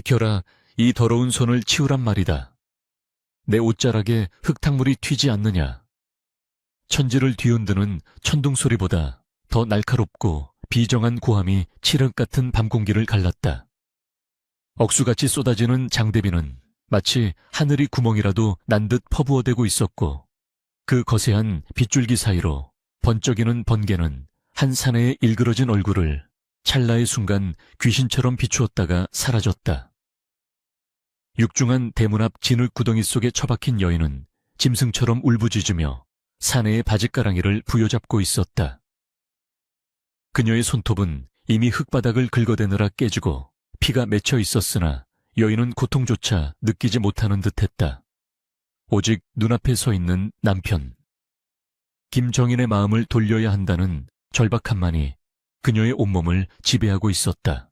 비켜라, 이 더러운 손을 치우란 말이다. 내 옷자락에 흙탕물이 튀지 않느냐. 천지를 뒤흔드는 천둥 소리보다 더 날카롭고 비정한 고함이 칠흑 같은 밤 공기를 갈랐다. 억수같이 쏟아지는 장대비는 마치 하늘이 구멍이라도 난 듯 퍼부어대고 있었고, 그 거세한 빗줄기 사이로 번쩍이는 번개는 한 사내의 일그러진 얼굴을 찰나의 순간 귀신처럼 비추었다가 사라졌다. 육중한 대문 앞 진흙 구덩이 속에 처박힌 여인은 짐승처럼 울부짖으며 사내의 바짓가랑이를 부여잡고 있었다. 그녀의 손톱은 이미 흙바닥을 긁어대느라 깨지고 피가 맺혀 있었으나 여인은 고통조차 느끼지 못하는 듯했다. 오직 눈앞에 서 있는 남편. 김정인의 마음을 돌려야 한다는 절박함만이 그녀의 온몸을 지배하고 있었다.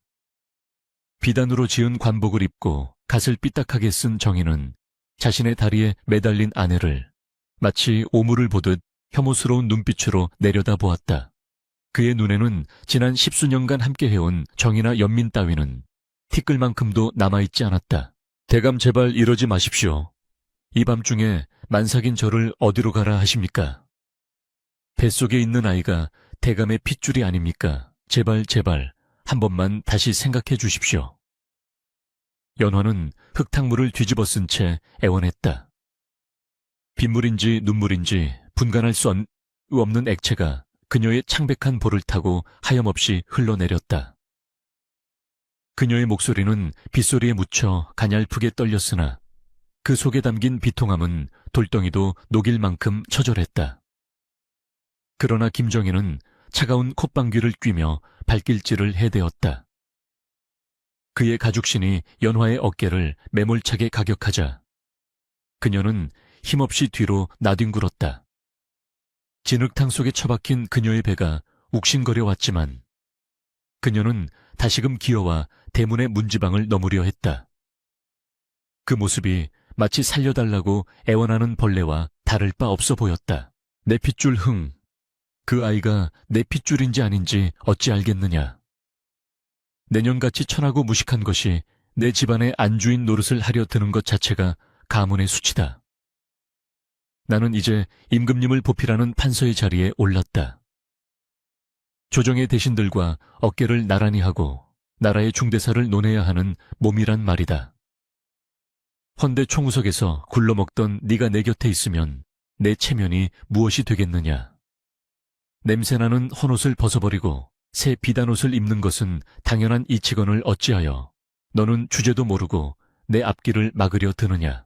비단으로 지은 관복을 입고 갓을 삐딱하게 쓴 정인은 자신의 다리에 매달린 아내를 마치 오물을 보듯 혐오스러운 눈빛으로 내려다보았다. 그의 눈에는 지난 10수년간 함께해온 정이나 연민 따위는 티끌만큼도 남아있지 않았다. 대감 제발 이러지 마십시오. 이 밤중에 만삭인 저를 어디로 가라 하십니까? 뱃속에 있는 아이가 대감의 핏줄이 아닙니까? 제발 한 번만 다시 생각해 주십시오. 연화는 흙탕물을 뒤집어 쓴 채 애원했다. 빗물인지 눈물인지 분간할 수 없는 액체가 그녀의 창백한 볼을 타고 하염없이 흘러내렸다. 그녀의 목소리는 빗소리에 묻혀 가냘프게 떨렸으나 그 속에 담긴 비통함은 돌덩이도 녹일 만큼 처절했다. 그러나 김정희는 차가운 콧방귀를 뀌며 발길질을 해대었다. 그의 가죽신이 연화의 어깨를 매몰차게 가격하자 그녀는 힘없이 뒤로 나뒹굴었다. 진흙탕 속에 처박힌 그녀의 배가 욱신거려 왔지만 그녀는 다시금 기어와 대문의 문지방을 넘으려 했다. 그 모습이 마치 살려달라고 애원하는 벌레와 다를 바 없어 보였다. 내 핏줄 흥, 그 아이가 내 핏줄인지 아닌지 어찌 알겠느냐. 내년같이 천하고 무식한 것이 내 집안의 안주인 노릇을 하려 드는 것 자체가 가문의 수치다. 나는 이제 임금님을 보필하는 판서의 자리에 올랐다. 조정의 대신들과 어깨를 나란히 하고 나라의 중대사를 논해야 하는 몸이란 말이다. 헌데 총우석에서 굴러먹던 네가 내 곁에 있으면 내 체면이 무엇이 되겠느냐. 냄새나는 헌옷을 벗어버리고 새 비단옷을 입는 것은 당연한 이치건을 어찌하여 너는 주제도 모르고 내 앞길을 막으려 드느냐.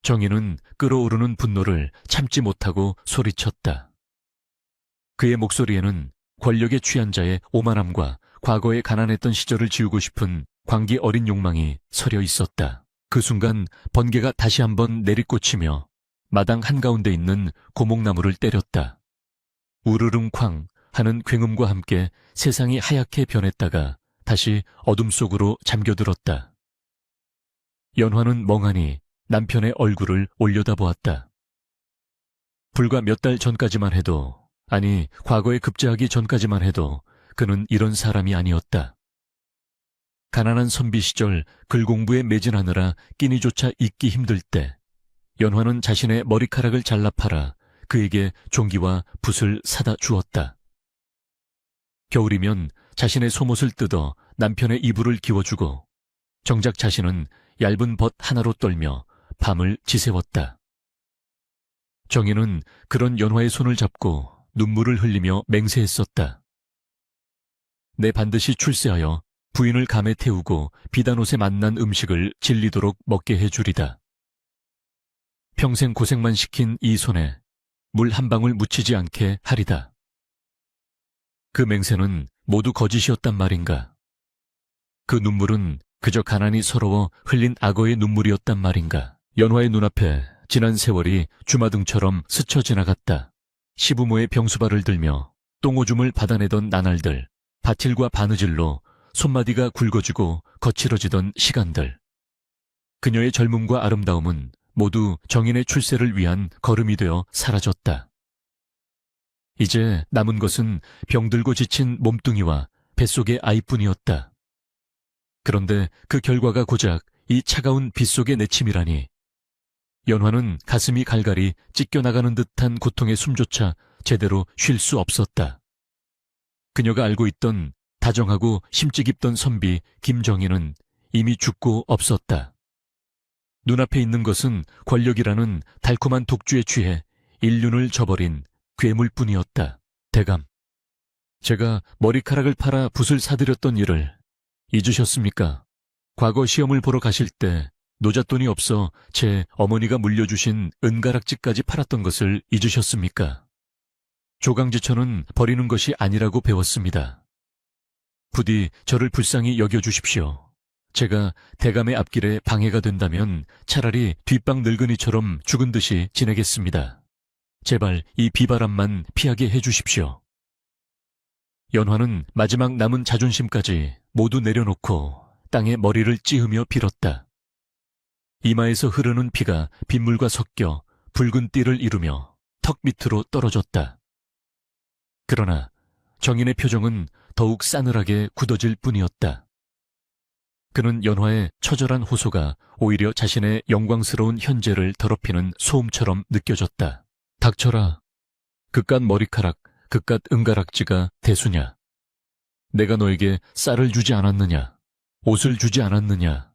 정희는 끓어오르는 분노를 참지 못하고 소리쳤다. 그의 목소리에는 권력에 취한 자의 오만함과 과거에 가난했던 시절을 지우고 싶은 광기 어린 욕망이 서려 있었다. 그 순간 번개가 다시 한번 내리꽂히며 마당 한가운데 있는 고목나무를 때렸다. 우르릉쾅 하는 굉음과 함께 세상이 하얗게 변했다가 다시 어둠 속으로 잠겨들었다. 연화는 멍하니 남편의 얼굴을 올려다보았다. 불과 몇 달 전까지만 해도, 아니 과거에 급제하기 전까지만 해도 그는 이런 사람이 아니었다. 가난한 선비 시절 글 공부에 매진하느라 끼니조차 잊기 힘들 때 연화는 자신의 머리카락을 잘라 팔아 그에게 종기와 붓을 사다 주었다. 겨울이면 자신의 속옷을 뜯어 남편의 이불을 기워주고 정작 자신은 얇은 벗 하나로 떨며 밤을 지새웠다. 정희는 그런 연화의 손을 잡고 눈물을 흘리며 맹세했었다. 내 반드시 출세하여 부인을 감에 태우고 비단옷에 만난 음식을 질리도록 먹게 해주리다. 평생 고생만 시킨 이 손에 물 한 방울 묻히지 않게 하리다. 그 맹세는 모두 거짓이었단 말인가? 그 눈물은 그저 가난이 서러워 흘린 악어의 눈물이었단 말인가? 연화의 눈앞에 지난 세월이 주마등처럼 스쳐 지나갔다. 시부모의 병수발을 들며 똥오줌을 받아내던 나날들, 바틸과 바느질로 손마디가 굵어지고 거칠어지던 시간들. 그녀의 젊음과 아름다움은 모두 정인의 출세를 위한 걸음이 되어 사라졌다. 이제 남은 것은 병들고 지친 몸뚱이와 뱃속의 아이뿐이었다. 그런데 그 결과가 고작 이 차가운 빗속의 내침이라니. 연화는 가슴이 갈갈이 찢겨나가는 듯한 고통의 숨조차 제대로 쉴 수 없었다. 그녀가 알고 있던 다정하고 심지 깊던 선비 김정희는 이미 죽고 없었다. 눈앞에 있는 것은 권력이라는 달콤한 독주에 취해 인륜을 저버린 괴물뿐이었다. 대감, 제가 머리카락을 팔아 붓을 사드렸던 일을 잊으셨습니까? 과거 시험을 보러 가실 때 노잣돈이 없어 제 어머니가 물려주신 은가락지까지 팔았던 것을 잊으셨습니까? 조강지천은 버리는 것이 아니라고 배웠습니다. 부디 저를 불쌍히 여겨주십시오. 제가 대감의 앞길에 방해가 된다면 차라리 뒷방 늙은이처럼 죽은 듯이 지내겠습니다. 제발 이 비바람만 피하게 해주십시오. 연화는 마지막 남은 자존심까지 모두 내려놓고 땅에 머리를 찌으며 빌었다. 이마에서 흐르는 피가 빗물과 섞여 붉은 띠를 이루며 턱 밑으로 떨어졌다. 그러나 정인의 표정은 더욱 싸늘하게 굳어질 뿐이었다. 그는 연화의 처절한 호소가 오히려 자신의 영광스러운 현재를 더럽히는 소음처럼 느껴졌다. 닥쳐라. 그깟 머리카락, 그깟 은가락지가 대수냐. 내가 너에게 쌀을 주지 않았느냐. 옷을 주지 않았느냐.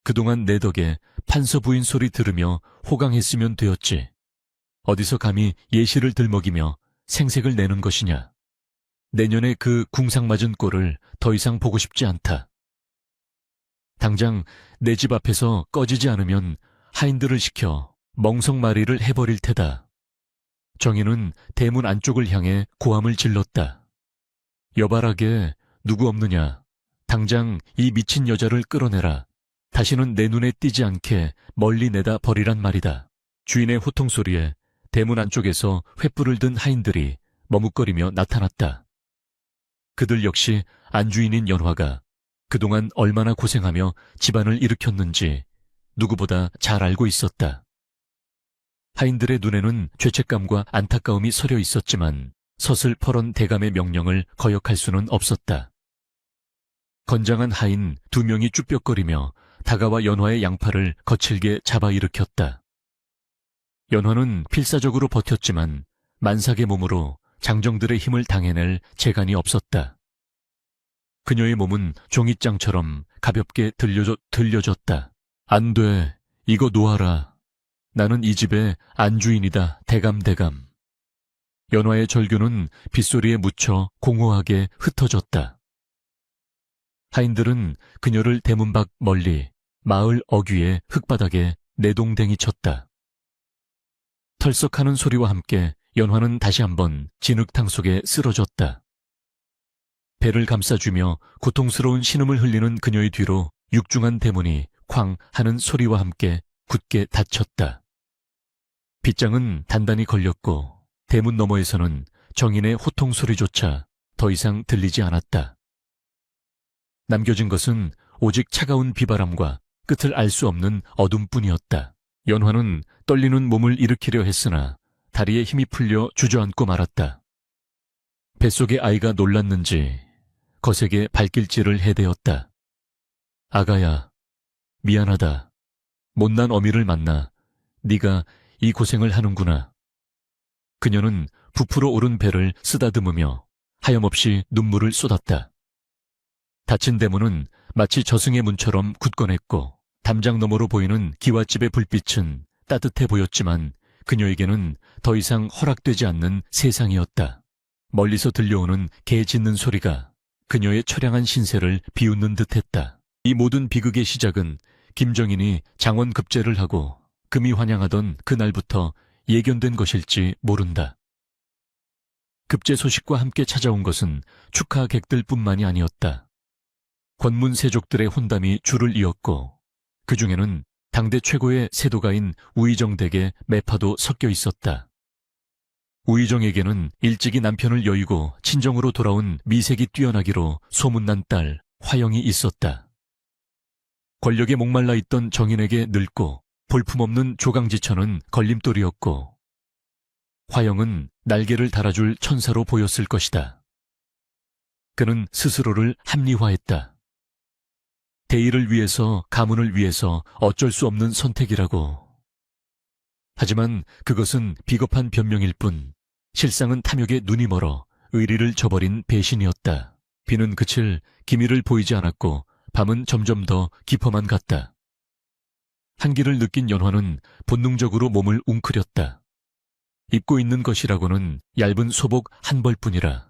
그동안 내 덕에 판서 부인 소리 들으며 호강했으면 되었지. 어디서 감히 예시를 들먹이며 생색을 내는 것이냐. 내년에 그 궁상맞은 꼴을 더 이상 보고 싶지 않다. 당장 내 집 앞에서 꺼지지 않으면 하인들을 시켜 멍석마리를 해버릴 테다. 정희는 대문 안쪽을 향해 고함을 질렀다. 여발하게 누구 없느냐. 당장 이 미친 여자를 끌어내라. 다시는 내 눈에 띄지 않게 멀리 내다 버리란 말이다. 주인의 호통소리에 대문 안쪽에서 횃불을 든 하인들이 머뭇거리며 나타났다. 그들 역시 안주인인 연화가 그동안 얼마나 고생하며 집안을 일으켰는지 누구보다 잘 알고 있었다. 하인들의 눈에는 죄책감과 안타까움이 서려 있었지만 서슬퍼런 대감의 명령을 거역할 수는 없었다. 건장한 하인 2명이 쭈뼛거리며 다가와 연화의 양팔을 거칠게 잡아 일으켰다. 연화는 필사적으로 버텼지만 만삭의 몸으로 장정들의 힘을 당해낼 재간이 없었다. 그녀의 몸은 종잇장처럼 가볍게 들려졌다. 안 돼. 이거 놓아라. 나는 이 집의 안주인이다. 대감. 연화의 절규는 빗소리에 묻혀 공허하게 흩어졌다. 하인들은 그녀를 대문 밖 멀리 마을 어귀의 흙바닥에 내동댕이 쳤다. 털썩하는 소리와 함께 연화는 다시 한번 진흙탕 속에 쓰러졌다. 배를 감싸주며 고통스러운 신음을 흘리는 그녀의 뒤로 육중한 대문이 쾅 하는 소리와 함께 굳게 닫혔다. 빗장은 단단히 걸렸고 대문 너머에서는 정인의 호통 소리조차 더 이상 들리지 않았다. 남겨진 것은 오직 차가운 비바람과 끝을 알 수 없는 어둠뿐이었다. 연화는 떨리는 몸을 일으키려 했으나 다리에 힘이 풀려 주저앉고 말았다. 뱃속의 아이가 놀랐는지 거세게 발길질을 해대었다. 아가야, 미안하다. 못난 어미를 만나 네가 이 고생을 하는구나. 그녀는 부풀어 오른 배를 쓰다듬으며 하염없이 눈물을 쏟았다. 닫힌 대문은 마치 저승의 문처럼 굳건했고 담장 너머로 보이는 기와집의 불빛은 따뜻해 보였지만 그녀에게는 더 이상 허락되지 않는 세상이었다. 멀리서 들려오는 개 짖는 소리가 그녀의 처량한 신세를 비웃는 듯했다. 이 모든 비극의 시작은 김정인이 장원급제를 하고 금이 환영하던 그날부터 예견된 것일지 모른다. 급제 소식과 함께 찾아온 것은 축하객들뿐만이 아니었다. 권문세족들의 혼담이 줄을 이었고 그 중에는 당대 최고의 세도가인 우의정 댁의 매파도 섞여 있었다. 우의정에게는 일찍이 남편을 여의고 친정으로 돌아온 미색이 뛰어나기로 소문난 딸 화영이 있었다. 권력에 목말라 있던 정인에게 늙고 볼품없는 조강지천은 걸림돌이었고 화영은 날개를 달아줄 천사로 보였을 것이다. 그는 스스로를 합리화했다. 대의를 위해서, 가문을 위해서 어쩔 수 없는 선택이라고. 하지만 그것은 비겁한 변명일 뿐 실상은 탐욕에 눈이 멀어 의리를 저버린 배신이었다. 비는 그칠 기미를 보이지 않았고 밤은 점점 더 깊어만 갔다. 한기를 느낀 연화는 본능적으로 몸을 웅크렸다. 입고 있는 것이라고는 얇은 소복 한 벌뿐이라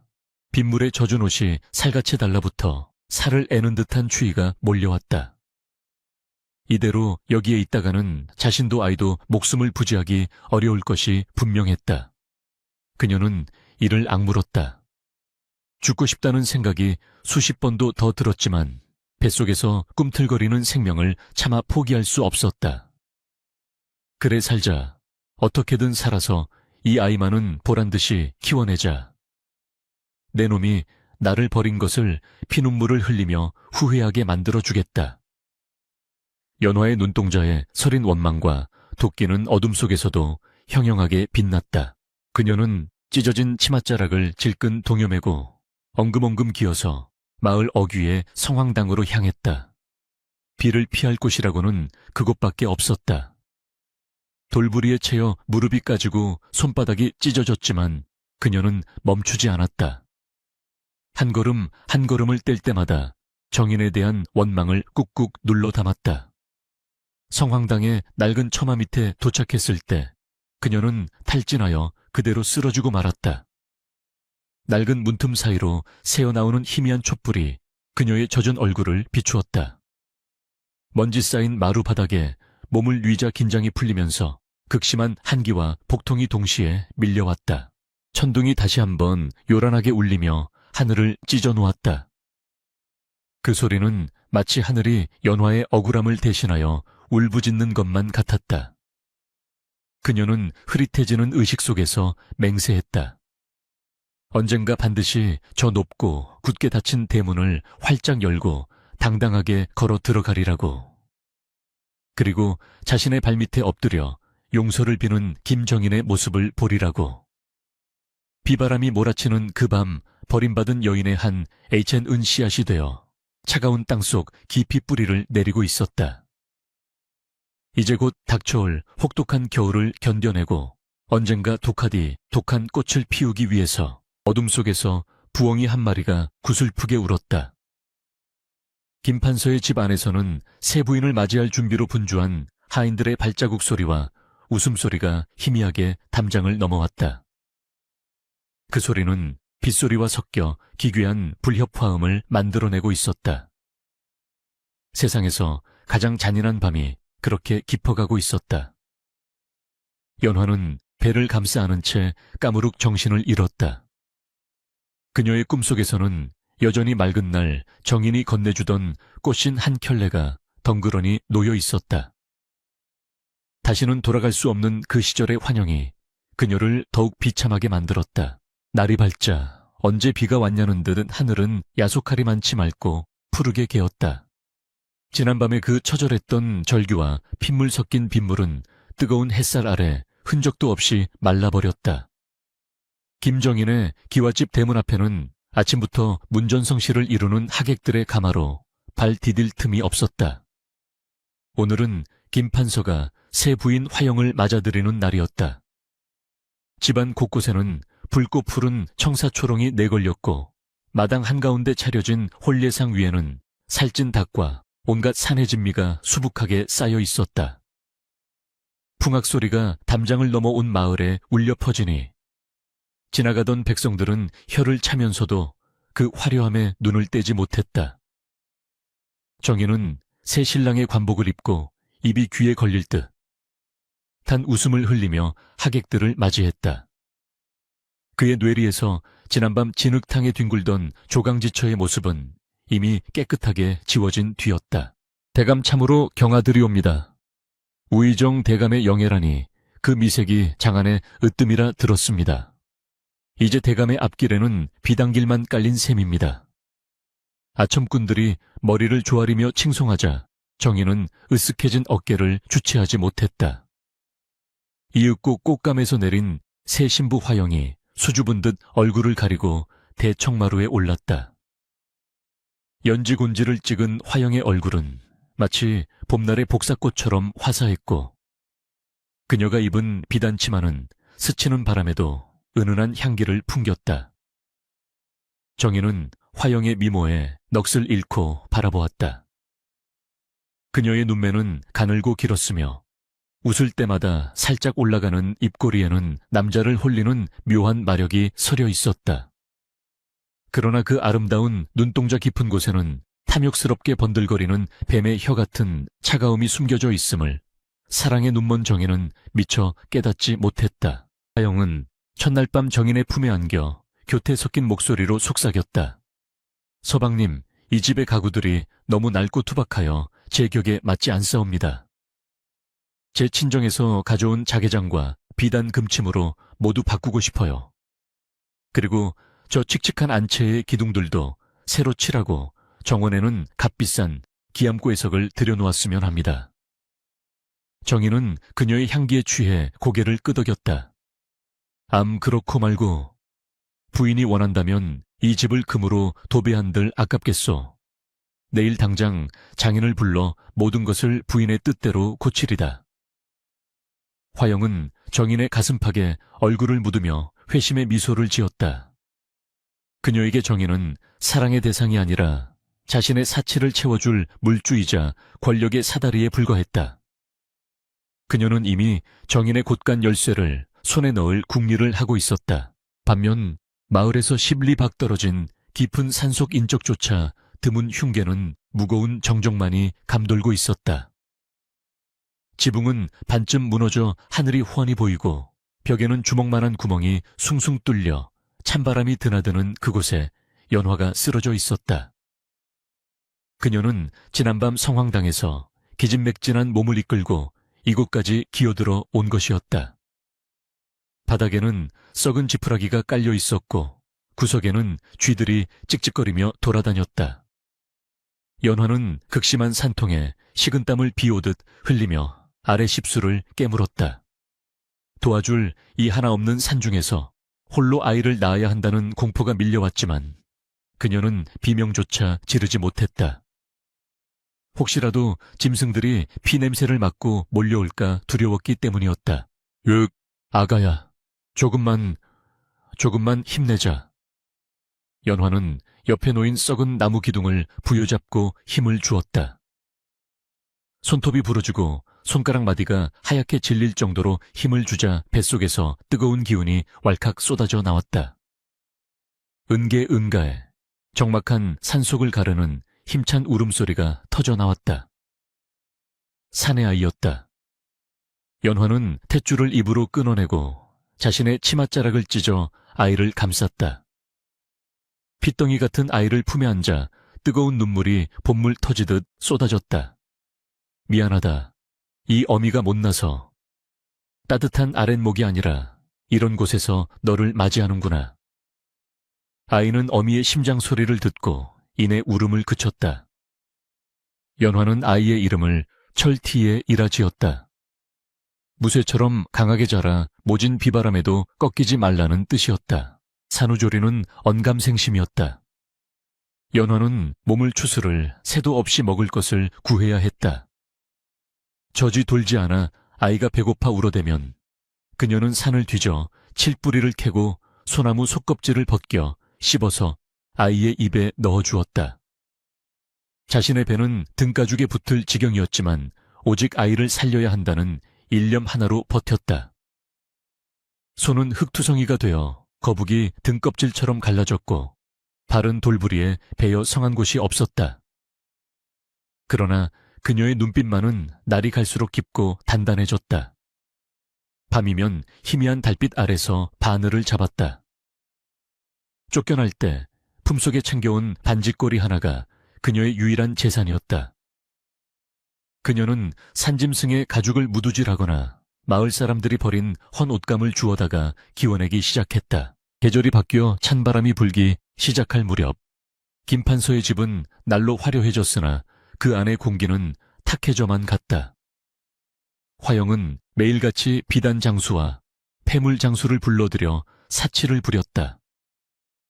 빗물에 젖은 옷이 살같이 달라붙어 살을 애는 듯한 추위가 몰려왔다. 이대로 여기에 있다가는 자신도 아이도 목숨을 부지하기 어려울 것이 분명했다. 그녀는 이를 악물었다. 죽고 싶다는 생각이 수십 번도 더 들었지만 뱃속에서 꿈틀거리는 생명을 차마 포기할 수 없었다. 그래 살자. 어떻게든 살아서 이 아이만은 보란듯이 키워내자. 내 놈이 나를 버린 것을 피눈물을 흘리며 후회하게 만들어주겠다. 연화의 눈동자에 서린 원망과 도끼는 어둠 속에서도 형형하게 빛났다. 그녀는 찢어진 치맛자락을 질끈 동여매고 엉금엉금 기어서 마을 어귀의 성황당으로 향했다. 비를 피할 곳이라고는 그곳밖에 없었다. 돌부리에 채여 무릎이 까지고 손바닥이 찢어졌지만 그녀는 멈추지 않았다. 한 걸음 한 걸음을 뗄 때마다 정인에 대한 원망을 꾹꾹 눌러 담았다. 성황당의 낡은 처마 밑에 도착했을 때 그녀는 탈진하여 그대로 쓰러지고 말았다. 낡은 문틈 사이로 새어나오는 희미한 촛불이 그녀의 젖은 얼굴을 비추었다. 먼지 쌓인 마루 바닥에 몸을 뉘자 긴장이 풀리면서 극심한 한기와 복통이 동시에 밀려왔다. 천둥이 다시 한번 요란하게 울리며 하늘을 찢어 놓았다. 그 소리는 마치 하늘이 연화의 억울함을 대신하여 울부짖는 것만 같았다. 그녀는 흐릿해지는 의식 속에서 맹세했다. 언젠가 반드시 저 높고 굳게 닫힌 대문을 활짝 열고 당당하게 걸어 들어가리라고. 그리고 자신의 발밑에 엎드려 용서를 비는 김정인의 모습을 보리라고. 비바람이 몰아치는 그 밤 버림받은 여인의 한 HN 씨앗이 되어 차가운 땅속 깊이 뿌리를 내리고 있었다. 이제 곧 닥쳐올 혹독한 겨울을 견뎌내고 언젠가 독하디 독한 꽃을 피우기 위해서 어둠 속에서 부엉이 한 마리가 구슬프게 울었다. 김판서의 집 안에서는 새 부인을 맞이할 준비로 분주한 하인들의 발자국 소리와 웃음소리가 희미하게 담장을 넘어왔다. 그 소리는 빗소리와 섞여 기괴한 불협화음을 만들어내고 있었다. 세상에서 가장 잔인한 밤이 그렇게 깊어가고 있었다. 연화는 배를 감싸 안은 채 까무룩 정신을 잃었다. 그녀의 꿈속에서는 여전히 맑은 날 정인이 건네주던 꽃신 한 켤레가 덩그러니 놓여 있었다. 다시는 돌아갈 수 없는 그 시절의 환영이 그녀를 더욱 비참하게 만들었다. 날이 밝자 언제 비가 왔냐는 듯 하늘은 야속하리 많지 맑고 푸르게 개었다. 지난밤의 그 처절했던 절규와 핏물 섞인 빗물은 뜨거운 햇살 아래 흔적도 없이 말라버렸다. 김정인의 기와집 대문 앞에는 아침부터 문전성시를 이루는 하객들의 가마로 발 디딜 틈이 없었다. 오늘은 김판서가 새 부인 화영을 맞아들이는 날이었다. 집안 곳곳에는 붉고 푸른 청사초롱이 내걸렸고 마당 한가운데 차려진 홀례상 위에는 살찐 닭과 온갖 산의 진미가 수북하게 쌓여 있었다. 풍악 소리가 담장을 넘어 온 마을에 울려 퍼지니 지나가던 백성들은 혀를 차면서도 그 화려함에 눈을 떼지 못했다. 정희는 새 신랑의 관복을 입고 입이 귀에 걸릴 듯 단 웃음을 흘리며 하객들을 맞이했다. 그의 뇌리에서 지난밤 진흙탕에 뒹굴던 조강지처의 모습은 이미 깨끗하게 지워진 뒤였다. 대감 참으로 경아드리옵니다. 우의정 대감의 영예라니 그 미색이 장안에 으뜸이라 들었습니다. 이제 대감의 앞길에는 비단길만 깔린 셈입니다. 아첨꾼들이 머리를 조아리며 칭송하자 정희는 으쓱해진 어깨를 주체하지 못했다. 이윽고 꽃감에서 내린 새 신부 화영이 수줍은 듯 얼굴을 가리고 대청마루에 올랐다. 연지곤지를 찍은 화영의 얼굴은 마치 봄날의 복사꽃처럼 화사했고, 그녀가 입은 비단치마는 스치는 바람에도 은은한 향기를 풍겼다. 정희는 화영의 미모에 넋을 잃고 바라보았다. 그녀의 눈매는 가늘고 길었으며 웃을 때마다 살짝 올라가는 입꼬리에는 남자를 홀리는 묘한 마력이 서려 있었다. 그러나 그 아름다운 눈동자 깊은 곳에는 탐욕스럽게 번들거리는 뱀의 혀 같은 차가움이 숨겨져 있음을 사랑의 눈먼 정희는 미처 깨닫지 못했다. 화영은 첫날 밤 정인의 품에 안겨 교태 섞인 목소리로 속삭였다. 서방님, 이 집의 가구들이 너무 낡고 투박하여 제 격에 맞지 않사옵니다. 제 친정에서 가져온 자개장과 비단 금침으로 모두 바꾸고 싶어요. 그리고 저 칙칙한 안채의 기둥들도 새로 칠하고 정원에는 값비싼 기암고해석을 들여놓았으면 합니다. 정희는 그녀의 향기에 취해 고개를 끄덕였다. 그렇고 말고 부인이 원한다면 이 집을 금으로 도배한들 아깝겠소. 내일 당장 장인을 불러 모든 것을 부인의 뜻대로 고치리다. 화영은 정인의 가슴팍에 얼굴을 묻으며 회심의 미소를 지었다. 그녀에게 정인은 사랑의 대상이 아니라 자신의 사치를 채워줄 물주이자 권력의 사다리에 불과했다. 그녀는 이미 정인의 곳간 열쇠를 손에 넣을 궁리를 하고 있었다. 반면 마을에서 10리 밖 떨어진 깊은 산속 인적조차 드문 흉계는 무거운 정적만이 감돌고 있었다. 지붕은 반쯤 무너져 하늘이 훤히 보이고 벽에는 주먹만한 구멍이 숭숭 뚫려 찬바람이 드나드는 그곳에 연화가 쓰러져 있었다. 그녀는 지난밤 성황당에서 기진맥진한 몸을 이끌고 이곳까지 기어들어 온 것이었다. 바닥에는 썩은 지푸라기가 깔려 있었고 구석에는 쥐들이 찍찍거리며 돌아다녔다. 연화는 극심한 산통에 식은땀을 비오듯 흘리며 아래 십수를 깨물었다. 도와줄 이 하나 없는 산중에서 홀로 아이를 낳아야 한다는 공포가 밀려왔지만 그녀는 비명조차 지르지 못했다. 혹시라도 짐승들이 피냄새를 맡고 몰려올까 두려웠기 때문이었다. 아가야, 조금만 힘내자. 연화는 옆에 놓인 썩은 나무 기둥을 부여잡고 힘을 주었다. 손톱이 부러지고 손가락 마디가 하얗게 질릴 정도로 힘을 주자 뱃속에서 뜨거운 기운이 왈칵 쏟아져 나왔다. 은가에 적막한 산속을 가르는 힘찬 울음소리가 터져 나왔다. 사내 아이였다. 연화는 탯줄을 입으로 끊어내고 자신의 치맛자락을 찢어 아이를 감쌌다. 핏덩이 같은 아이를 품에 앉아 뜨거운 눈물이 봇물 터지듯 쏟아졌다. 미안하다. 이 어미가 못나서 따뜻한 아랫목이 아니라 이런 곳에서 너를 맞이하는구나. 아이는 어미의 심장 소리를 듣고 이내 울음을 그쳤다. 연화는 아이의 이름을 철티에 이라 지었다. 무쇠처럼 강하게 자라 모진 비바람에도 꺾이지 말라는 뜻이었다. 산후조리는 언감생심이었다. 연화는 몸을 추스를 새도 없이 먹을 것을 구해야 했다. 젖이 돌지 않아 아이가 배고파 울어대면 그녀는 산을 뒤져 칠뿌리를 캐고 소나무 속껍질을 벗겨 씹어서 아이의 입에 넣어주었다. 자신의 배는 등가죽에 붙을 지경이었지만 오직 아이를 살려야 한다는 일념 하나로 버텼다. 손은 흙투성이가 되어 거북이 등껍질처럼 갈라졌고 발은 돌부리에 베어 성한 곳이 없었다. 그러나 그녀의 눈빛만은 날이 갈수록 깊고 단단해졌다. 밤이면 희미한 달빛 아래서 바늘을 잡았다. 쫓겨날 때 품속에 챙겨온 반지꼬리 하나가 그녀의 유일한 재산이었다. 그녀는 산짐승의 가죽을 무두질하거나 마을 사람들이 버린 헌 옷감을 주워다가 기워내기 시작했다. 계절이 바뀌어 찬바람이 불기 시작할 무렵 김판서의 집은 날로 화려해졌으나 그 안의 공기는 탁해져만 갔다. 화영은 매일같이 비단 장수와 폐물 장수를 불러들여 사치를 부렸다.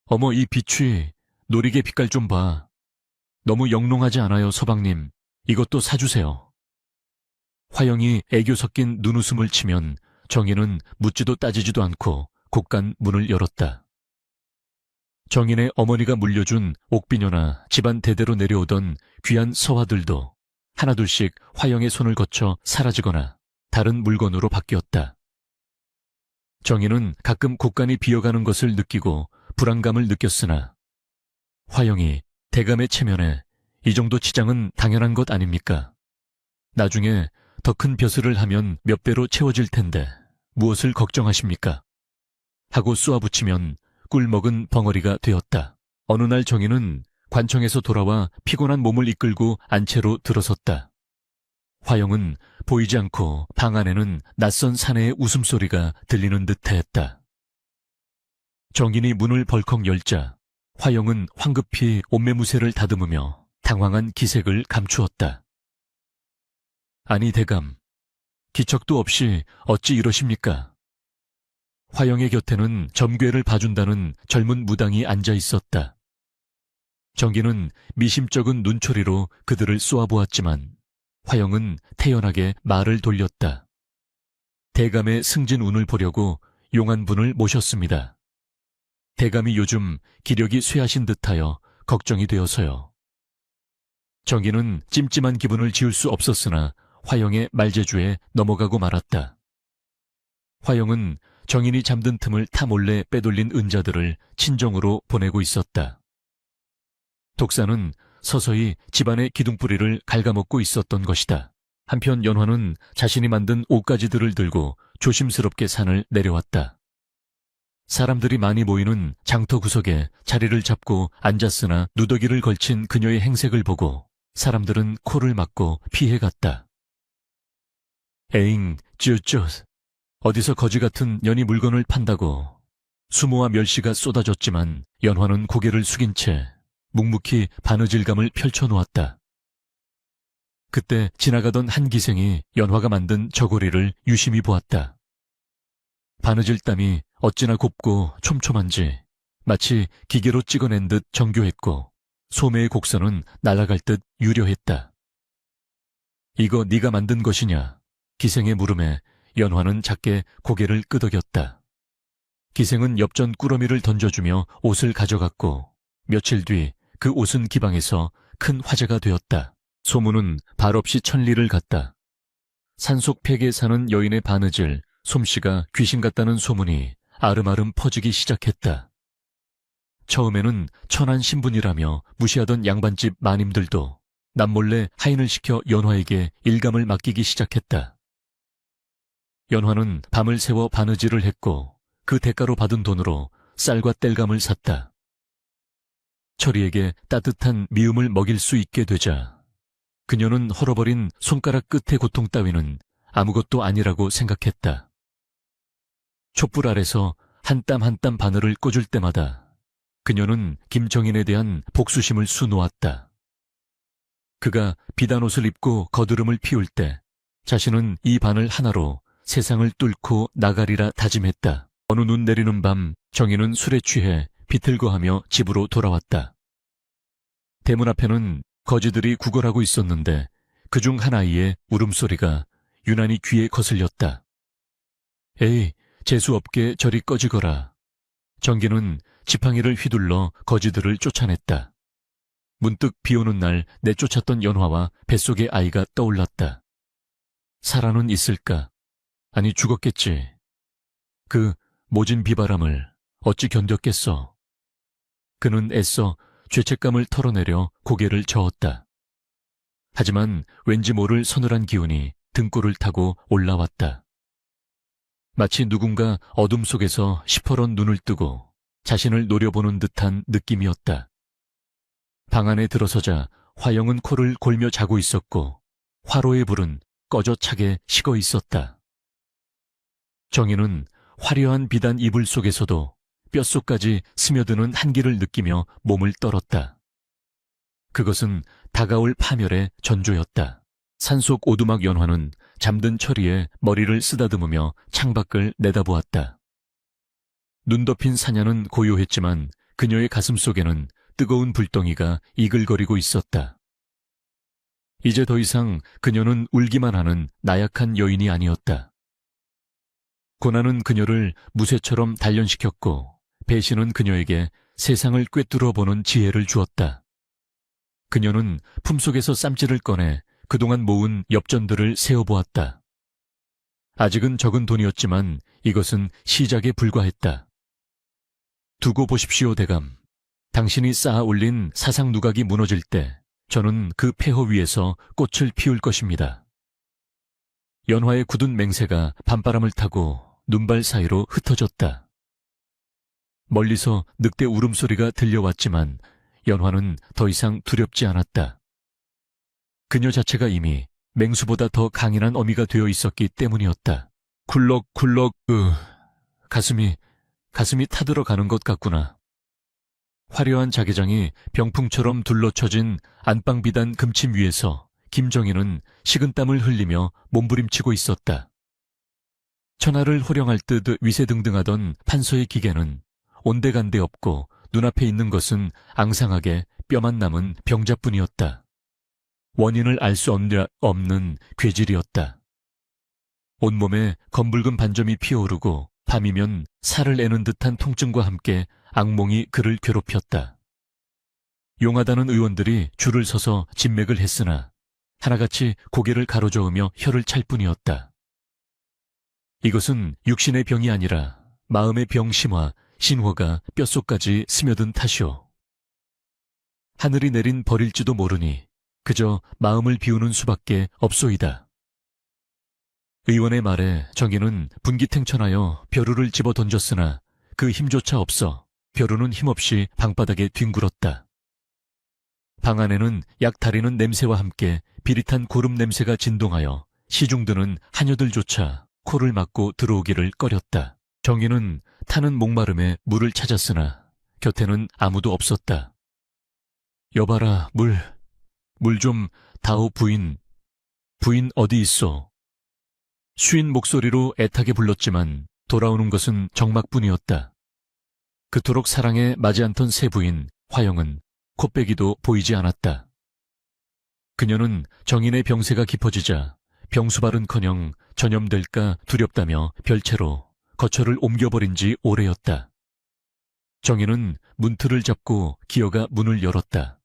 어머, 이 비취, 노리개 빛깔 좀 봐. 너무 영롱하지 않아요, 서방님. 이것도 사주세요. 화영이 애교 섞인 눈웃음을 치면 정인은 묻지도 따지지도 않고 곡간 문을 열었다. 정인의 어머니가 물려준 옥비녀나 집안 대대로 내려오던 귀한 서화들도 하나둘씩 화영의 손을 거쳐 사라지거나 다른 물건으로 바뀌었다. 정인은 가끔 곡간이 비어가는 것을 느끼고 불안감을 느꼈으나 화영이 대감의 체면에 이 정도 치장은 당연한 것 아닙니까? 나중에 더 큰 벼슬을 하면 몇 배로 채워질 텐데 무엇을 걱정하십니까? 하고 쏘아붙이면 꿀먹은 벙어리가 되었다. 어느 날 정인은 관청에서 돌아와 피곤한 몸을 이끌고 안채로 들어섰다. 화영은 보이지 않고 방 안에는 낯선 사내의 웃음소리가 들리는 듯했다. 정인이 문을 벌컥 열자 화영은 황급히 옷매무새를 다듬으며 당황한 기색을 감추었다. 아니 대감, 기척도 없이 어찌 이러십니까? 화영의 곁에는 점괘를 봐준다는 젊은 무당이 앉아 있었다. 정기는 미심쩍은 눈초리로 그들을 쏘아보았지만 화영은 태연하게 말을 돌렸다. 대감의 승진운을 보려고 용한분을 모셨습니다. 대감이 요즘 기력이 쇠하신 듯하여 걱정이 되어서요. 정기는 찜찜한 기분을 지울 수 없었으나 화영의 말재주에 넘어가고 말았다. 화영은 정인이 잠든 틈을 타몰래 빼돌린 은자들을 친정으로 보내고 있었다. 독사는 서서히 집안의 기둥뿌리를 갉아먹고 있었던 것이다. 한편 연화는 자신이 만든 옷가지들을 들고 조심스럽게 산을 내려왔다. 사람들이 많이 모이는 장터 구석에 자리를 잡고 앉았으나 누더기를 걸친 그녀의 행색을 보고 사람들은 코를 막고 피해갔다. 에잉, 쭈쭈, 어디서 거지 같은 년이 물건을 판다고. 수모와 멸시가 쏟아졌지만 연화는 고개를 숙인 채 묵묵히 바느질감을 펼쳐놓았다. 그때 지나가던 한 기생이 연화가 만든 저고리를 유심히 보았다. 바느질 땀이 어찌나 곱고 촘촘한지 마치 기계로 찍어낸 듯 정교했고 소매의 곡선은 날아갈 듯 유려했다. 이거 네가 만든 것이냐? 기생의 물음에 연화는 작게 고개를 끄덕였다. 기생은 엽전 꾸러미를 던져주며 옷을 가져갔고 며칠 뒤 그 옷은 기방에서 큰 화제가 되었다. 소문은 발없이 천리를 갔다. 산속 폐계에 사는 여인의 바느질, 솜씨가 귀신 같다는 소문이 아름아름 퍼지기 시작했다. 처음에는 천한 신분이라며 무시하던 양반집 마님들도 남몰래 하인을 시켜 연화에게 일감을 맡기기 시작했다. 연화는 밤을 새워 바느질을 했고 그 대가로 받은 돈으로 쌀과 땔감을 샀다. 철이에게 따뜻한 미움을 먹일 수 있게 되자 그녀는 헐어버린 손가락 끝의 고통 따위는 아무것도 아니라고 생각했다. 촛불 아래서 한 땀 한 땀 바늘을 꽂을 때마다 그녀는 김정인에 대한 복수심을 수놓았다. 그가 비단 옷을 입고 거드름을 피울 때 자신은 이 바늘 하나로 세상을 뚫고 나가리라 다짐했다. 어느 눈 내리는 밤 정인은 술에 취해 비틀거하며 집으로 돌아왔다. 대문 앞에는 거지들이 구걸하고 있었는데 그중 한 아이의 울음소리가 유난히 귀에 거슬렸다. 에이, 재수없게 저리 꺼지거라. 정기는 지팡이를 휘둘러 거지들을 쫓아냈다. 문득 비오는 날 내쫓았던 연화와 뱃속의 아이가 떠올랐다. 살아는 있을까? 아니 죽었겠지. 그 모진 비바람을 어찌 견뎠겠어. 그는 애써 죄책감을 털어내려 고개를 저었다. 하지만 왠지 모를 서늘한 기운이 등골을 타고 올라왔다. 마치 누군가 어둠 속에서 시퍼런 눈을 뜨고 자신을 노려보는 듯한 느낌이었다. 방 안에 들어서자 화영은 코를 골며 자고 있었고 화로의 불은 꺼져 차게 식어 있었다. 정희는 화려한 비단 이불 속에서도 뼛속까지 스며드는 한기를 느끼며 몸을 떨었다. 그것은 다가올 파멸의 전조였다. 산속 오두막 연화는 잠든 철이에 머리를 쓰다듬으며 창밖을 내다보았다. 눈 덮인 사냐는 고요했지만 그녀의 가슴 속에는 뜨거운 불덩이가 이글거리고 있었다. 이제 더 이상 그녀는 울기만 하는 나약한 여인이 아니었다. 고난은 그녀를 무쇠처럼 단련시켰고 배신은 그녀에게 세상을 꿰뚫어 보는 지혜를 주었다. 그녀는 품속에서 쌈지를 꺼내 그동안 모은 엽전들을 세어보았다. 아직은 적은 돈이었지만 이것은 시작에 불과했다. 두고 보십시오, 대감. 당신이 쌓아 올린 사상 누각이 무너질 때 저는 그 폐허 위에서 꽃을 피울 것입니다. 연화의 굳은 맹세가 밤바람을 타고 눈발 사이로 흩어졌다. 멀리서 늑대 울음소리가 들려왔지만 연화는 더 이상 두렵지 않았다. 그녀 자체가 이미 맹수보다 더 강인한 어미가 되어 있었기 때문이었다. 굴럭굴럭, 가슴이 타들어가는 것 같구나. 화려한 자개장이 병풍처럼 둘러쳐진 안방비단 금침 위에서 김정희는 식은땀을 흘리며 몸부림치고 있었다. 천하를 호령할 듯 위세등등하던 판서의 기계는 온데간데 없고 눈앞에 있는 것은 앙상하게 뼈만 남은 병자뿐이었다. 원인을 알 수 없는 괴질이었다. 온몸에 검붉은 반점이 피어오르고 밤이면 살을 내는 듯한 통증과 함께 악몽이 그를 괴롭혔다. 용하다는 의원들이 줄을 서서 진맥을 했으나 하나같이 고개를 가로저으며 혀를 찰 뿐이었다. 이것은 육신의 병이 아니라 마음의 병심화, 신화가 뼛속까지 스며든 탓이오. 하늘이 내린 벌일지도 모르니 그저 마음을 비우는 수밖에 없소이다. 의원의 말에 정희는 분기탱천하여 벼루를 집어 던졌으나 그 힘조차 없어 벼루는 힘없이 방바닥에 뒹굴었다. 방 안에는 약 다리는 냄새와 함께 비릿한 고름 냄새가 진동하여 시중드는 하녀들조차 코를 막고 들어오기를 꺼렸다. 정희는 타는 목마름에 물을 찾았으나 곁에는 아무도 없었다. 여봐라, 물 좀 다오 부인 어디 있소? 쉬인 목소리로 애타게 불렀지만 돌아오는 것은 정막뿐이었다. 그토록 사랑에 맞지 않던 새 부인 화영은 콧배기도 보이지 않았다. 그녀는 정인의 병세가 깊어지자 병수발은커녕 전염될까 두렵다며 별채로 거처를 옮겨버린 지 오래였다. 정인은 문틀을 잡고 기어가 문을 열었다.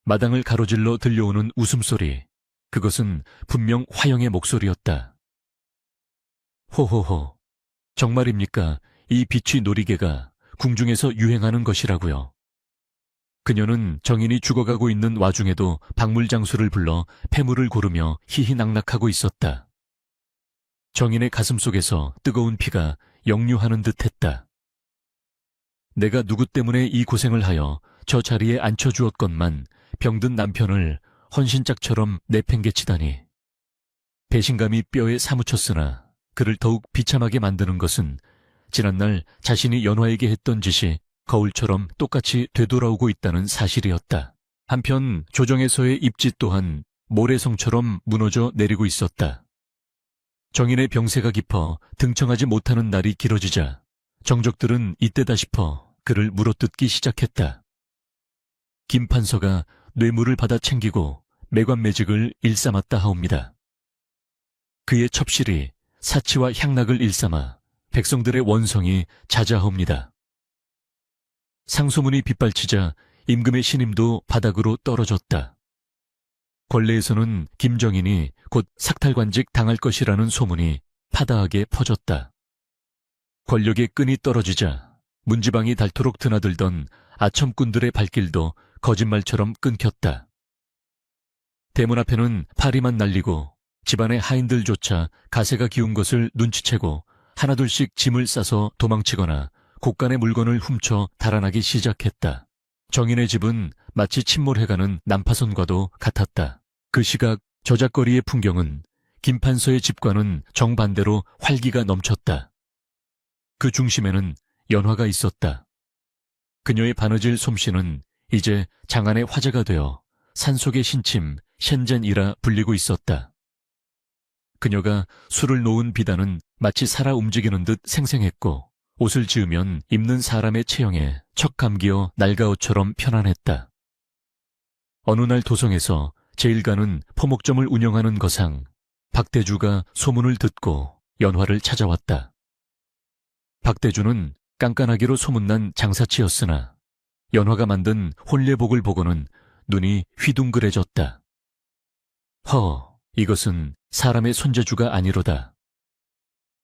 마당을 가로질러 들려오는 웃음소리, 그것은 분명 화영의 목소리였다. 호호호, 정말입니까? 이 비취 놀이개가 궁중에서 유행하는 것이라고요. 그녀는 정인이 죽어가고 있는 와중에도 박물장수를 불러 폐물을 고르며 희희낙낙하고 있었다. 정인의 가슴 속에서 뜨거운 피가 역류하는 듯했다. 내가 누구 때문에 이 고생을 하여 저 자리에 앉혀주었건만 병든 남편을 헌신짝처럼 내팽개치다니. 배신감이 뼈에 사무쳤으나 그를 더욱 비참하게 만드는 것은 지난날 자신이 연화에게 했던 짓이 거울처럼 똑같이 되돌아오고 있다는 사실이었다. 한편 조정에서의 입지 또한 모래성처럼 무너져 내리고 있었다. 정인의 병세가 깊어 등청하지 못하는 날이 길어지자 정적들은 이때다 싶어 그를 물어뜯기 시작했다. 김 판서가 뇌물을 받아 챙기고 매관매직을 일삼았다 하옵니다. 그의 첩실이 사치와 향락을 일삼아 백성들의 원성이 자자하옵니다. 상소문이 빗발치자 임금의 신임도 바닥으로 떨어졌다. 권례에서는 김정인이 곧 삭탈관직 당할 것이라는 소문이 파다하게 퍼졌다. 권력의 끈이 떨어지자 문지방이 닳도록 드나들던 아첨꾼들의 발길도 거짓말처럼 끊겼다. 대문 앞에는 파리만 날리고 집안의 하인들조차 가세가 기운 것을 눈치채고 하나둘씩 짐을 싸서 도망치거나 곳간의 물건을 훔쳐 달아나기 시작했다. 정인의 집은 마치 침몰해가는 난파선과도 같았다. 그 시각 저작거리의 풍경은 김판서의 집과는 정반대로 활기가 넘쳤다. 그 중심에는 연화가 있었다. 그녀의 바느질 솜씨는 이제 장안의 화제가 되어 산속의 신침 셴젠이라 불리고 있었다. 그녀가 술을 놓은 비단은 마치 살아 움직이는 듯 생생했고 옷을 지으면 입는 사람의 체형에 척 감기어 날가옷처럼 편안했다. 어느 날 도성에서 제1가는 포목점을 운영하는 거상 박대주가 소문을 듣고 연화를 찾아왔다. 박대주는 깐깐하기로 소문난 장사치였으나 연화가 만든 혼례복을 보고는 눈이 휘둥그레졌다. 이것은 사람의 손재주가 아니로다.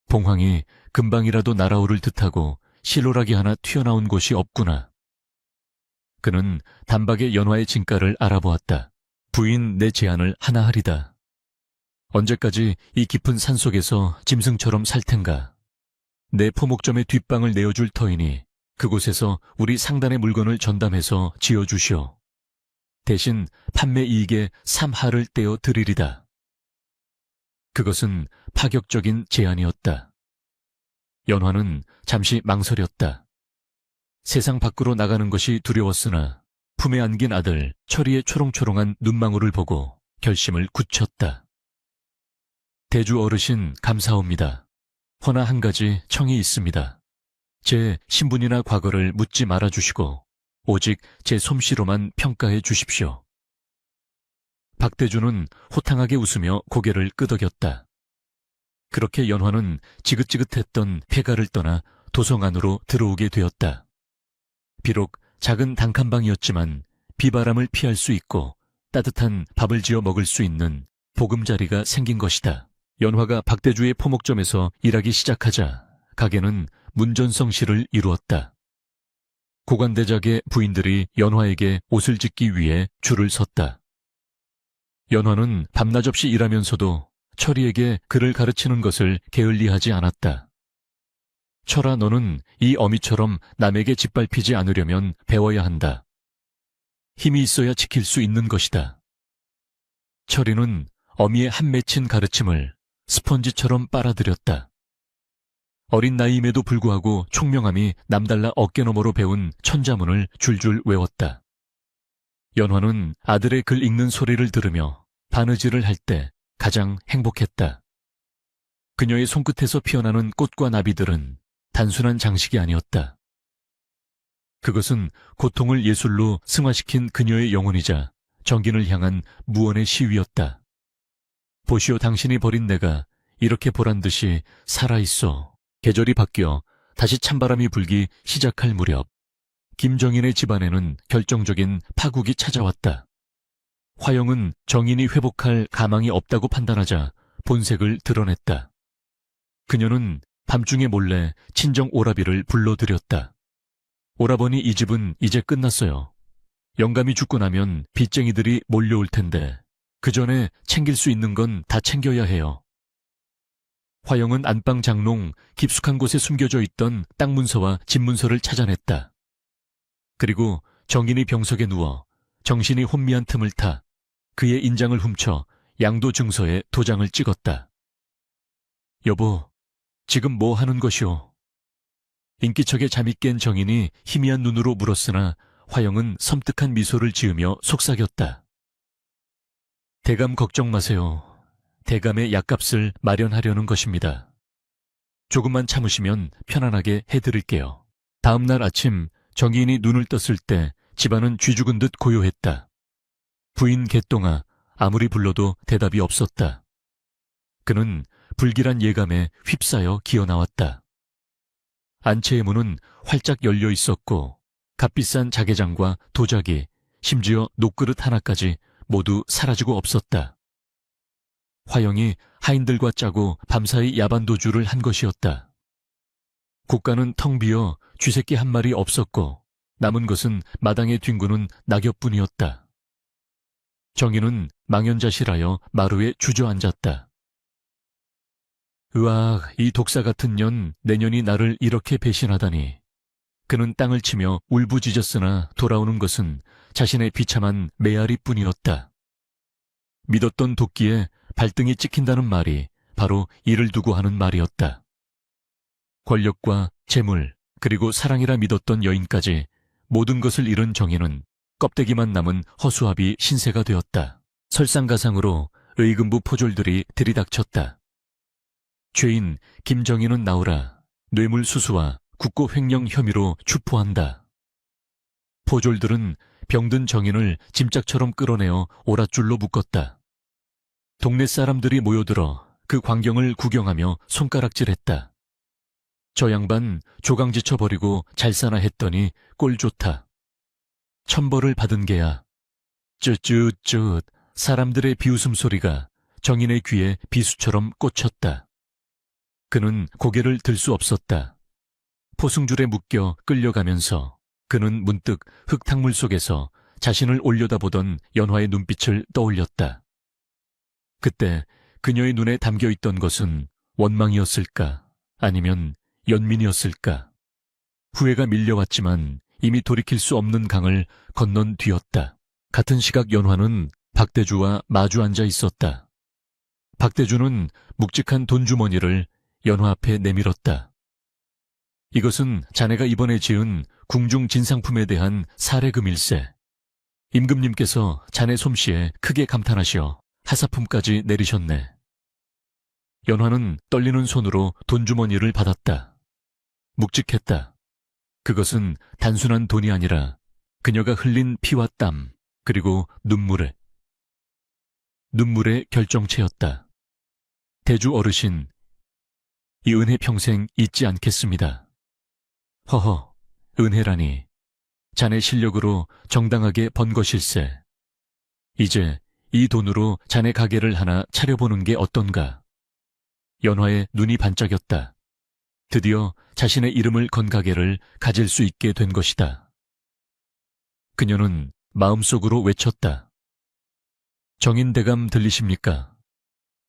봉황이 금방이라도 날아오를 듯하고 실오라기 하나 튀어나온 곳이 없구나. 그는 단박에 연화의 진가를 알아보았다. 부인 내 제안을 하나 하리다. 언제까지 이 깊은 산속에서 짐승처럼 살 텐가. 내 포목점의 뒷방을 내어줄 터이니 그곳에서 우리 상단의 물건을 전담해서 지어주시오. 대신 판매 이익의 3하를 떼어 드리리다. 그것은 파격적인 제안이었다. 연화는 잠시 망설였다. 세상 밖으로 나가는 것이 두려웠으나 품에 안긴 아들 철이의 초롱초롱한 눈망울을 보고 결심을 굳혔다. 대주 어르신 감사옵니다. 허나 한 가지 청이 있습니다. 제 신분이나 과거를 묻지 말아주시고 오직 제 솜씨로만 평가해 주십시오. 박대주는 호탕하게 웃으며 고개를 끄덕였다. 그렇게 연화는 지긋지긋했던 폐가를 떠나 도성 안으로 들어오게 되었다. 비록 작은 단칸방이었지만 비바람을 피할 수 있고 따뜻한 밥을 지어 먹을 수 있는 보금자리가 생긴 것이다. 연화가 박대주의 포목점에서 일하기 시작하자 가게는 문전성시를 이루었다. 고관대작의 부인들이 연화에게 옷을 짓기 위해 줄을 섰다. 연화는 밤낮 없이 일하면서도 철이에게 글을 가르치는 것을 게을리하지 않았다. 철아, 너는 이 어미처럼 남에게 짓밟히지 않으려면 배워야 한다. 힘이 있어야 지킬 수 있는 것이다. 철이는 어미의 한 맺힌 가르침을 스펀지처럼 빨아들였다. 어린 나이임에도 불구하고 총명함이 남달라 어깨너머로 배운 천자문을 줄줄 외웠다. 연화는 아들의 글 읽는 소리를 들으며 바느질을 할 때 가장 행복했다. 그녀의 손끝에서 피어나는 꽃과 나비들은 단순한 장식이 아니었다. 그것은 고통을 예술로 승화시킨 그녀의 영혼이자 정gin을 향한 무언의 시위였다. 보시오, 당신이 버린 내가 이렇게 보란듯이 살아있어. 계절이 바뀌어 다시 찬바람이 불기 시작할 무렵 김정인의 집안에는 결정적인 파국이 찾아왔다. 화영은 정인이 회복할 가망이 없다고 판단하자 본색을 드러냈다. 그녀는 밤중에 몰래 친정 오라비를 불러들였다. 오라버니, 이 집은 이제 끝났어요. 영감이 죽고 나면 빚쟁이들이 몰려올 텐데 그 전에 챙길 수 있는 건 다 챙겨야 해요. 화영은 안방 장롱 깊숙한 곳에 숨겨져 있던 땅 문서와 집 문서를 찾아냈다. 그리고 정인이 병석에 누워 정신이 혼미한 틈을 타 그의 인장을 훔쳐 양도 증서에 도장을 찍었다. 여보, 지금 뭐 하는 것이오? 인기척에 잠이 깬 정인이 희미한 눈으로 물었으나 화영은 섬뜩한 미소를 지으며 속삭였다. 대감 걱정 마세요. 대감의 약값을 마련하려는 것입니다. 조금만 참으시면 편안하게 해드릴게요. 다음 날 아침 정인이 눈을 떴을 때 집안은 쥐죽은 듯 고요했다. 부인 개똥아, 아무리 불러도 대답이 없었다. 그는 불길한 예감에 휩싸여 기어나왔다. 안채의 문은 활짝 열려 있었고 값비싼 자개장과 도자기, 심지어 녹그릇 하나까지 모두 사라지고 없었다. 화영이 하인들과 짜고 밤사이 야반도주를 한 것이었다. 국가는 텅 비어 쥐새끼 한 마리 없었고 남은 것은 마당에 뒹구는 낙엽뿐이었다. 정인은 망연자실하여 마루에 주저앉았다. 으악, 이 독사 같은 년, 내년이 나를 이렇게 배신하다니. 그는 땅을 치며 울부짖었으나 돌아오는 것은 자신의 비참한 메아리뿐이었다. 믿었던 도끼에 발등이 찍힌다는 말이 바로 이를 두고 하는 말이었다. 권력과 재물, 그리고 사랑이라 믿었던 여인까지 모든 것을 잃은 정인은 껍데기만 남은 허수아비 신세가 되었다. 설상가상으로 의금부 포졸들이 들이닥쳤다. 죄인 김정인은 나오라. 뇌물수수와 국고 횡령 혐의로 추포한다. 포졸들은 병든 정인을 짐짝처럼 끌어내어 오랏줄로 묶었다. 동네 사람들이 모여들어 그 광경을 구경하며 손가락질했다. 저 양반 조강지쳐 버리고 잘 사나 했더니 꼴 좋다. 천벌을 받은 게야. 쯧쯧쯧 사람들의 비웃음 소리가 정인의 귀에 비수처럼 꽂혔다. 그는 고개를 들 수 없었다. 포승줄에 묶여 끌려가면서 그는 문득 흙탕물 속에서 자신을 올려다보던 연화의 눈빛을 떠올렸다. 그때 그녀의 눈에 담겨있던 것은 원망이었을까 아니면 연민이었을까. 후회가 밀려왔지만 이미 돌이킬 수 없는 강을 건넌 뒤였다. 같은 시각 연화는 박대주와 마주 앉아 있었다. 박대주는 묵직한 돈주머니를 연화 앞에 내밀었다. 이것은 자네가 이번에 지은 궁중 진상품에 대한 사례금일세. 임금님께서 자네 솜씨에 크게 감탄하시어 하사품까지 내리셨네. 연화는 떨리는 손으로 돈주머니를 받았다. 묵직했다. 그것은 단순한 돈이 아니라 그녀가 흘린 피와 땀, 그리고 눈물의 결정체였다. 대주 어르신, 이 은혜 평생 잊지 않겠습니다. 허허, 은혜라니. 자네 실력으로 정당하게 번 것일세. 이제 이 돈으로 자네 가게를 하나 차려보는 게 어떤가. 연화의 눈이 반짝였다. 드디어 자신의 이름을 건 가게를 가질 수 있게 된 것이다. 그녀는 마음속으로 외쳤다. 정인대감 들리십니까?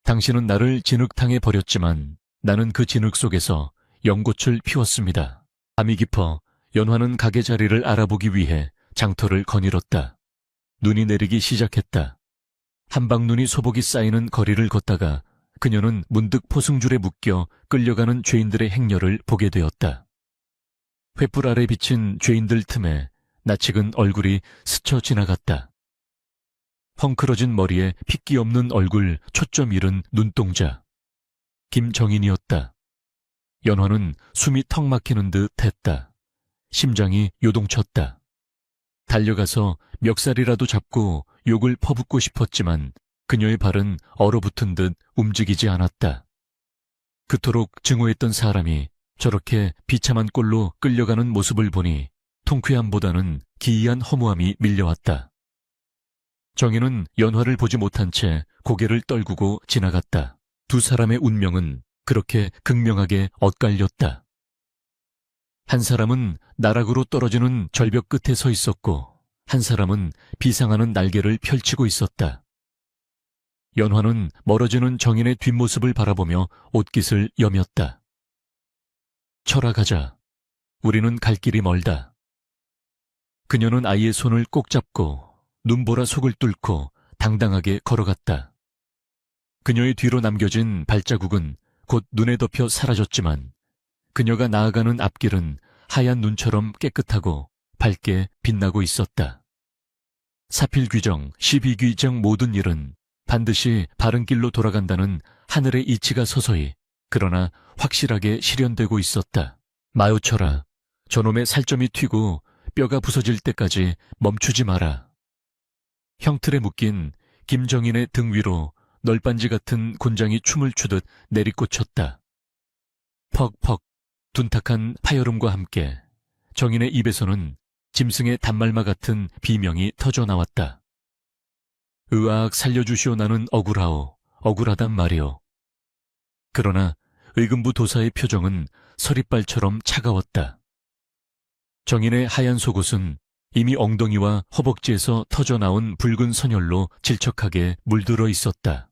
당신은 나를 진흙탕에 버렸지만 나는 그 진흙 속에서 연꽃을 피웠습니다. 밤이 깊어 연화는 가게 자리를 알아보기 위해 장터를 거닐었다. 눈이 내리기 시작했다. 한방눈이 소복이 쌓이는 거리를 걷다가 그녀는 문득 포승줄에 묶여 끌려가는 죄인들의 행렬을 보게 되었다. 횃불 아래 비친 죄인들 틈에 낯익은 얼굴이 스쳐 지나갔다. 헝클어진 머리에 핏기 없는 얼굴, 초점 잃은 눈동자. 김정인이었다. 연화는 숨이 턱 막히는 듯 했다. 심장이 요동쳤다. 달려가서 멱살이라도 잡고 욕을 퍼붓고 싶었지만 그녀의 발은 얼어붙은 듯 움직이지 않았다. 그토록 증오했던 사람이 저렇게 비참한 꼴로 끌려가는 모습을 보니 통쾌함보다는 기이한 허무함이 밀려왔다. 정인은 연화를 보지 못한 채 고개를 떨구고 지나갔다. 두 사람의 운명은 그렇게 극명하게 엇갈렸다. 한 사람은 나락으로 떨어지는 절벽 끝에 서 있었고 한 사람은 비상하는 날개를 펼치고 있었다. 연화는 멀어지는 정인의 뒷모습을 바라보며 옷깃을 여몄다. 철아 가자. 우리는 갈 길이 멀다. 그녀는 아이의 손을 꼭 잡고 눈보라 속을 뚫고 당당하게 걸어갔다. 그녀의 뒤로 남겨진 발자국은 곧 눈에 덮여 사라졌지만 그녀가 나아가는 앞길은 하얀 눈처럼 깨끗하고 밝게 빛나고 있었다. 사필규정, 시비규정 모든 일은 반드시 바른 길로 돌아간다는 하늘의 이치가 서서히 그러나 확실하게 실현되고 있었다. 마요철아, 저놈의 살점이 튀고 뼈가 부서질 때까지 멈추지 마라. 형틀에 묶인 김정인의 등 위로 널빤지 같은 곤장이 춤을 추듯 내리꽂혔다. 퍽퍽 둔탁한 파열음과 함께 정인의 입에서는 짐승의 단말마 같은 비명이 터져나왔다. 으악 살려주시오. 나는 억울하오. 억울하단 말이오. 그러나 의금부 도사의 표정은 서리발처럼 차가웠다. 정인의 하얀 속옷은 이미 엉덩이와 허벅지에서 터져나온 붉은 선혈로 질척하게 물들어 있었다.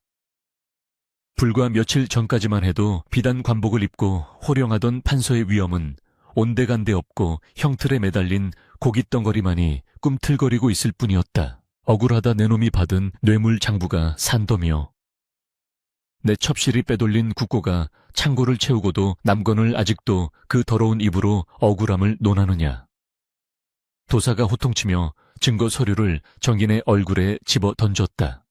불과 며칠 전까지만 해도 비단 관복을 입고 호령하던 판서의 위엄은 온데간데 없고 형틀에 매달린 고깃덩어리만이 꿈틀거리고 있을 뿐이었다. 억울하다 내놈이 받은 뇌물 장부가 산더미여. 내 첩실이 빼돌린 국고가 창고를 채우고도 남건을 아직도 그 더러운 입으로 억울함을 논하느냐. 도사가 호통치며 증거 서류를 정인의 얼굴에 집어 던졌다.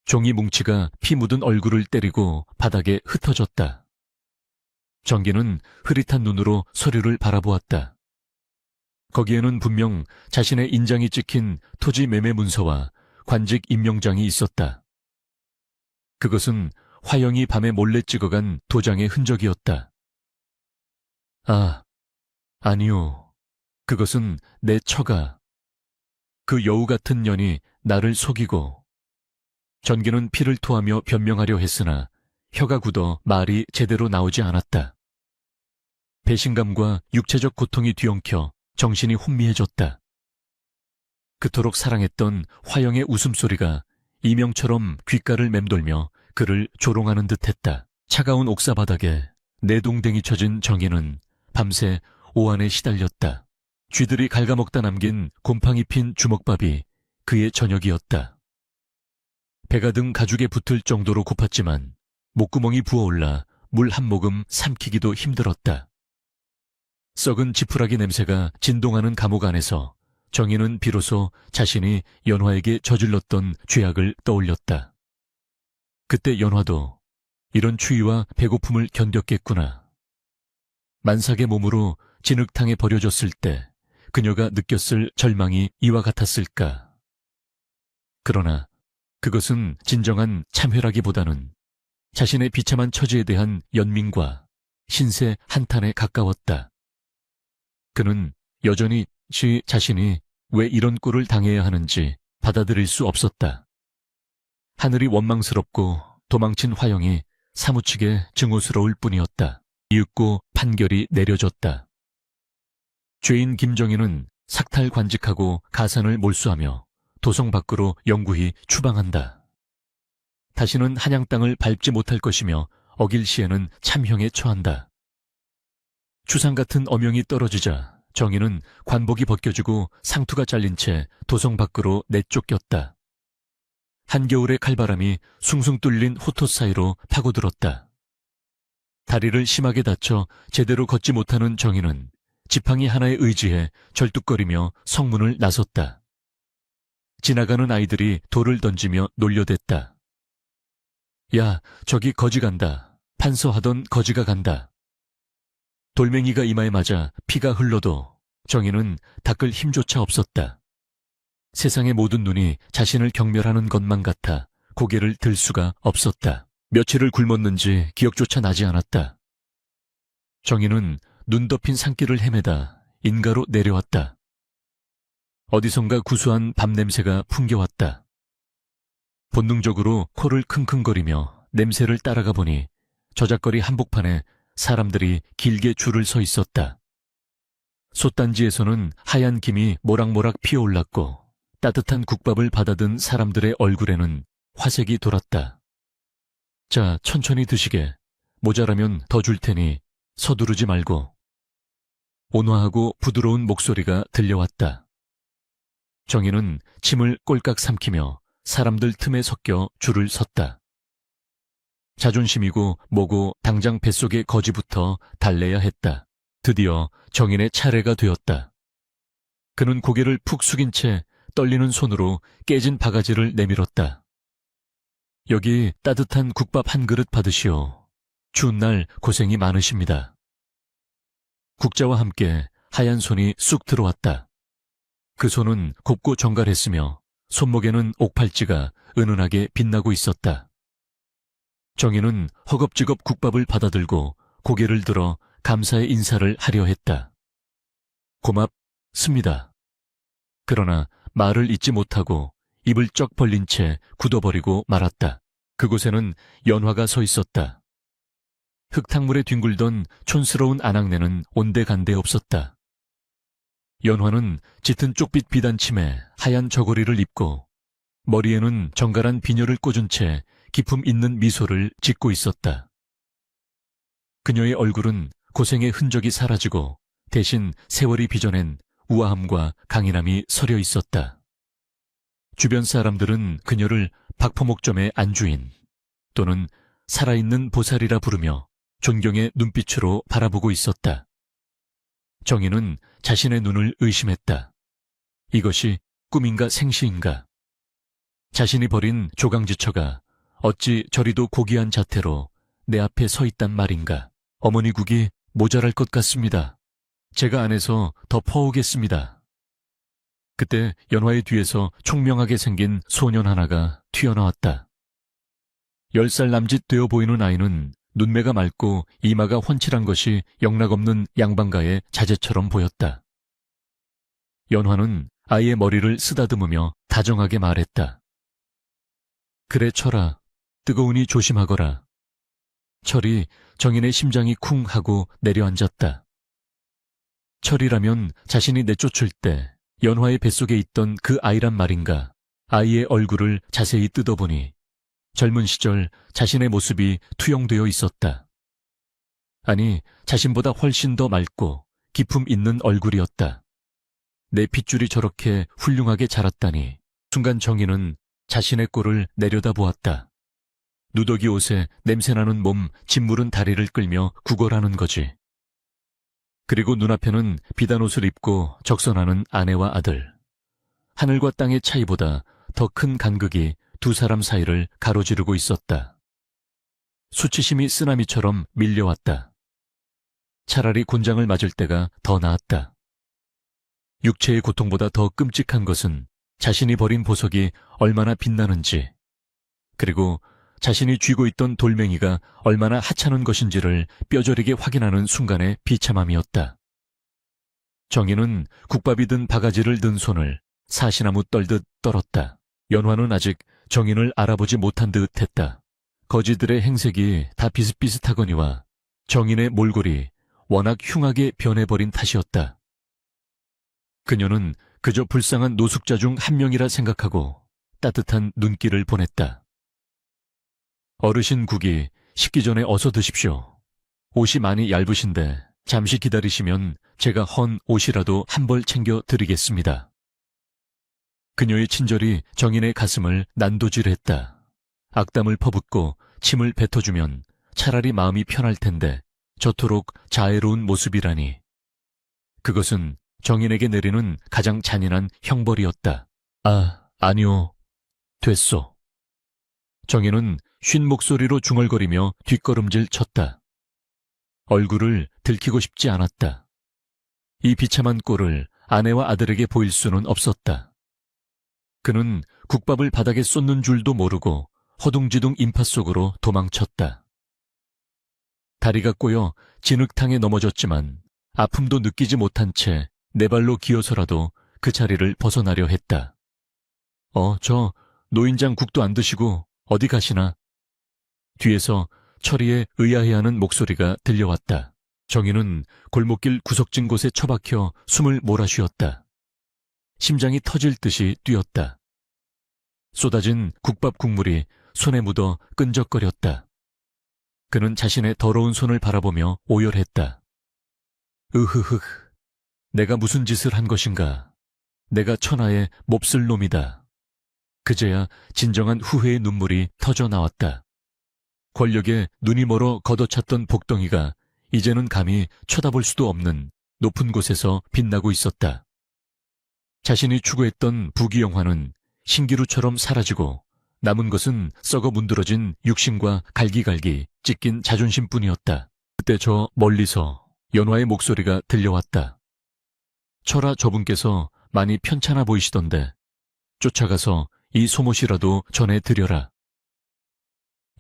종이 뭉치가 피 묻은 얼굴을 때리고 바닥에 흩어졌다. 정기는 흐릿한 눈으로 서류를 바라보았다. 거기에는 분명 자신의 인장이 찍힌 토지 매매 문서와 관직 임명장이 있었다. 그것은 화영이 밤에 몰래 찍어간 도장의 흔적이었다. 아, 아니요. 그것은 내 처가. 그 여우 같은 년이 나를 속이고. 전기는 피를 토하며 변명하려 했으나 혀가 굳어 말이 제대로 나오지 않았다. 배신감과 육체적 고통이 뒤엉켜 정신이 혼미해졌다. 그토록 사랑했던 화영의 웃음소리가 이명처럼 귓가를 맴돌며 그를 조롱하는 듯했다. 차가운 옥사 바닥에 내동댕이 쳐진 정희는 밤새 오한에 시달렸다. 쥐들이 갉아먹다 남긴 곰팡이 핀 주먹밥이 그의 저녁이었다. 배가 등 가죽에 붙을 정도로 고팠지만 목구멍이 부어올라 물 한 모금 삼키기도 힘들었다. 썩은 지푸라기 냄새가 진동하는 감옥 안에서 정희는 비로소 자신이 연화에게 저질렀던 죄악을 떠올렸다. 그때 연화도 이런 추위와 배고픔을 견뎠겠구나. 만삭의 몸으로 진흙탕에 버려졌을 때 그녀가 느꼈을 절망이 이와 같았을까. 그러나 그것은 진정한 참회라기보다는 자신의 비참한 처지에 대한 연민과 신세 한탄에 가까웠다. 그는 여전히 자신이 왜 이런 꼴을 당해야 하는지 받아들일 수 없었다. 하늘이 원망스럽고 도망친 화영이 사무치게 증오스러울 뿐이었다. 이윽고 판결이 내려졌다. 죄인 김정희는 삭탈 관직하고 가산을 몰수하며 도성 밖으로 영구히 추방한다. 다시는 한양 땅을 밟지 못할 것이며 어길 시에는 참형에 처한다. 추상 같은 어명이 떨어지자 정희는 관복이 벗겨지고 상투가 잘린 채 도성 밖으로 내쫓겼다. 한겨울의 칼바람이 숭숭 뚫린 호토 사이로 파고들었다. 다리를 심하게 다쳐 제대로 걷지 못하는 정희는 지팡이 하나에 의지해 절뚝거리며 성문을 나섰다. 지나가는 아이들이 돌을 던지며 놀려댔다. 야, 저기 거지 간다. 판서하던 거지가 간다. 돌멩이가 이마에 맞아 피가 흘러도 정희는 닦을 힘조차 없었다. 세상의 모든 눈이 자신을 경멸하는 것만 같아 고개를 들 수가 없었다. 며칠을 굶었는지 기억조차 나지 않았다. 정희는 눈 덮인 산길을 헤매다 인가로 내려왔다. 어디선가 구수한 밤 냄새가 풍겨왔다. 본능적으로 코를 킁킁거리며 냄새를 따라가 보니 저작거리 한복판에 사람들이 길게 줄을 서 있었다. 솥단지에서는 하얀 김이 모락모락 피어올랐고 따뜻한 국밥을 받아든 사람들의 얼굴에는 화색이 돌았다. 자, 천천히 드시게. 모자라면 더 줄 테니 서두르지 말고. 온화하고 부드러운 목소리가 들려왔다. 정희는 침을 꼴깍 삼키며 사람들 틈에 섞여 줄을 섰다. 자존심이고 뭐고 당장 뱃속의 거지부터 달래야 했다. 드디어 정인의 차례가 되었다. 그는 고개를 푹 숙인 채 떨리는 손으로 깨진 바가지를 내밀었다. 여기 따뜻한 국밥 한 그릇 받으시오. 추운 날 고생이 많으십니다. 국자와 함께 하얀 손이 쑥 들어왔다. 그 손은 곱고 정갈했으며 손목에는 옥팔찌가 은은하게 빛나고 있었다. 정희는 허겁지겁 국밥을 받아들고 고개를 들어 감사의 인사를 하려 했다. 고맙습니다. 그러나 말을 잇지 못하고 입을 쩍 벌린 채 굳어버리고 말았다. 그곳에는 연화가 서 있었다. 흙탕물에 뒹굴던 촌스러운 아낙네는 온데간데 없었다. 연화는 짙은 쪽빛 비단침에 하얀 저고리를 입고 머리에는 정갈한 비녀를 꽂은 채 기품 있는 미소를 짓고 있었다. 그녀의 얼굴은 고생의 흔적이 사라지고 대신 세월이 빚어낸 우아함과 강인함이 서려 있었다. 주변 사람들은 그녀를 박포목점의 안주인 또는 살아있는 보살이라 부르며 존경의 눈빛으로 바라보고 있었다. 정희는 자신의 눈을 의심했다. 이것이 꿈인가 생시인가? 자신이 버린 조강지처가 어찌 저리도 고귀한 자태로 내 앞에 서 있단 말인가? 어머니 국이 모자랄 것 같습니다. 제가 안에서 더 퍼오겠습니다. 그때 연화의 뒤에서 총명하게 생긴 소년 하나가 튀어나왔다. 10살 남짓 되어 보이는 아이는 눈매가 맑고 이마가 훤칠한 것이 영락없는 양반가의 자제처럼 보였다. 연화는 아이의 머리를 쓰다듬으며 다정하게 말했다. 그래 철아, 뜨거우니 조심하거라. 철이 정인의 심장이 쿵 하고 내려앉았다. 철이라면 자신이 내쫓을 때 연화의 뱃속에 있던 그 아이란 말인가. 아이의 얼굴을 자세히 뜯어보니 젊은 시절 자신의 모습이 투영되어 있었다. 아니, 자신보다 훨씬 더 맑고 기품 있는 얼굴이었다. 내 핏줄이 저렇게 훌륭하게 자랐다니. 순간 정인은 자신의 꼴을 내려다보았다. 누더기 옷에 냄새나는 몸, 짓무른 다리를 끌며 구걸하는 거지. 그리고 눈앞에는 비단 옷을 입고 적선하는 아내와 아들. 하늘과 땅의 차이보다 더 큰 간극이 두 사람 사이를 가로지르고 있었다. 수치심이 쓰나미처럼 밀려왔다. 차라리 곤장을 맞을 때가 더 나았다. 육체의 고통보다 더 끔찍한 것은 자신이 버린 보석이 얼마나 빛나는지, 그리고 자신이 쥐고 있던 돌멩이가 얼마나 하찮은 것인지를 뼈저리게 확인하는 순간의 비참함이었다. 정인은 국밥이 든 바가지를 든 손을 사시나무 떨듯 떨었다. 연화는 아직 정인을 알아보지 못한 듯 했다. 거지들의 행색이 다 비슷비슷하거니와 정인의 몰골이 워낙 흉하게 변해버린 탓이었다. 그녀는 그저 불쌍한 노숙자 중 한 명이라 생각하고 따뜻한 눈길을 보냈다. 어르신 국이 식기 전에 어서 드십시오. 옷이 많이 얇으신데 잠시 기다리시면 제가 헌 옷이라도 한 벌 챙겨 드리겠습니다. 그녀의 친절이 정인의 가슴을 난도질했다. 악담을 퍼붓고 침을 뱉어주면 차라리 마음이 편할 텐데 저토록 자애로운 모습이라니. 그것은 정인에게 내리는 가장 잔인한 형벌이었다. 아, 아니요. 됐소. 정인은 쉰 목소리로 중얼거리며 뒷걸음질 쳤다. 얼굴을 들키고 싶지 않았다. 이 비참한 꼴을 아내와 아들에게 보일 수는 없었다. 그는 국밥을 바닥에 쏟는 줄도 모르고 허둥지둥 인파 속으로 도망쳤다. 다리가 꼬여 진흙탕에 넘어졌지만 아픔도 느끼지 못한 채 네 발로 기어서라도 그 자리를 벗어나려 했다. 저 노인장 국도 안 드시고 어디 가시나? 뒤에서 철이의 의아해하는 목소리가 들려왔다. 정인은 골목길 구석진 곳에 처박혀 숨을 몰아쉬었다. 심장이 터질 듯이 뛰었다. 쏟아진 국밥 국물이 손에 묻어 끈적거렸다. 그는 자신의 더러운 손을 바라보며 오열했다. 으흐흐, 내가 무슨 짓을 한 것인가. 내가 천하의 몹쓸 놈이다. 그제야 진정한 후회의 눈물이 터져 나왔다. 권력에 눈이 멀어 걷어찼던 복덩이가 이제는 감히 쳐다볼 수도 없는 높은 곳에서 빛나고 있었다. 자신이 추구했던 부귀영화는 신기루처럼 사라지고 남은 것은 썩어 문드러진 육신과 갈기갈기 찢긴 자존심뿐이었다. 그때 저 멀리서 연화의 목소리가 들려왔다. 철아, 저분께서 많이 편찮아 보이시던데 쫓아가서 이 소못이라도 전해드려라.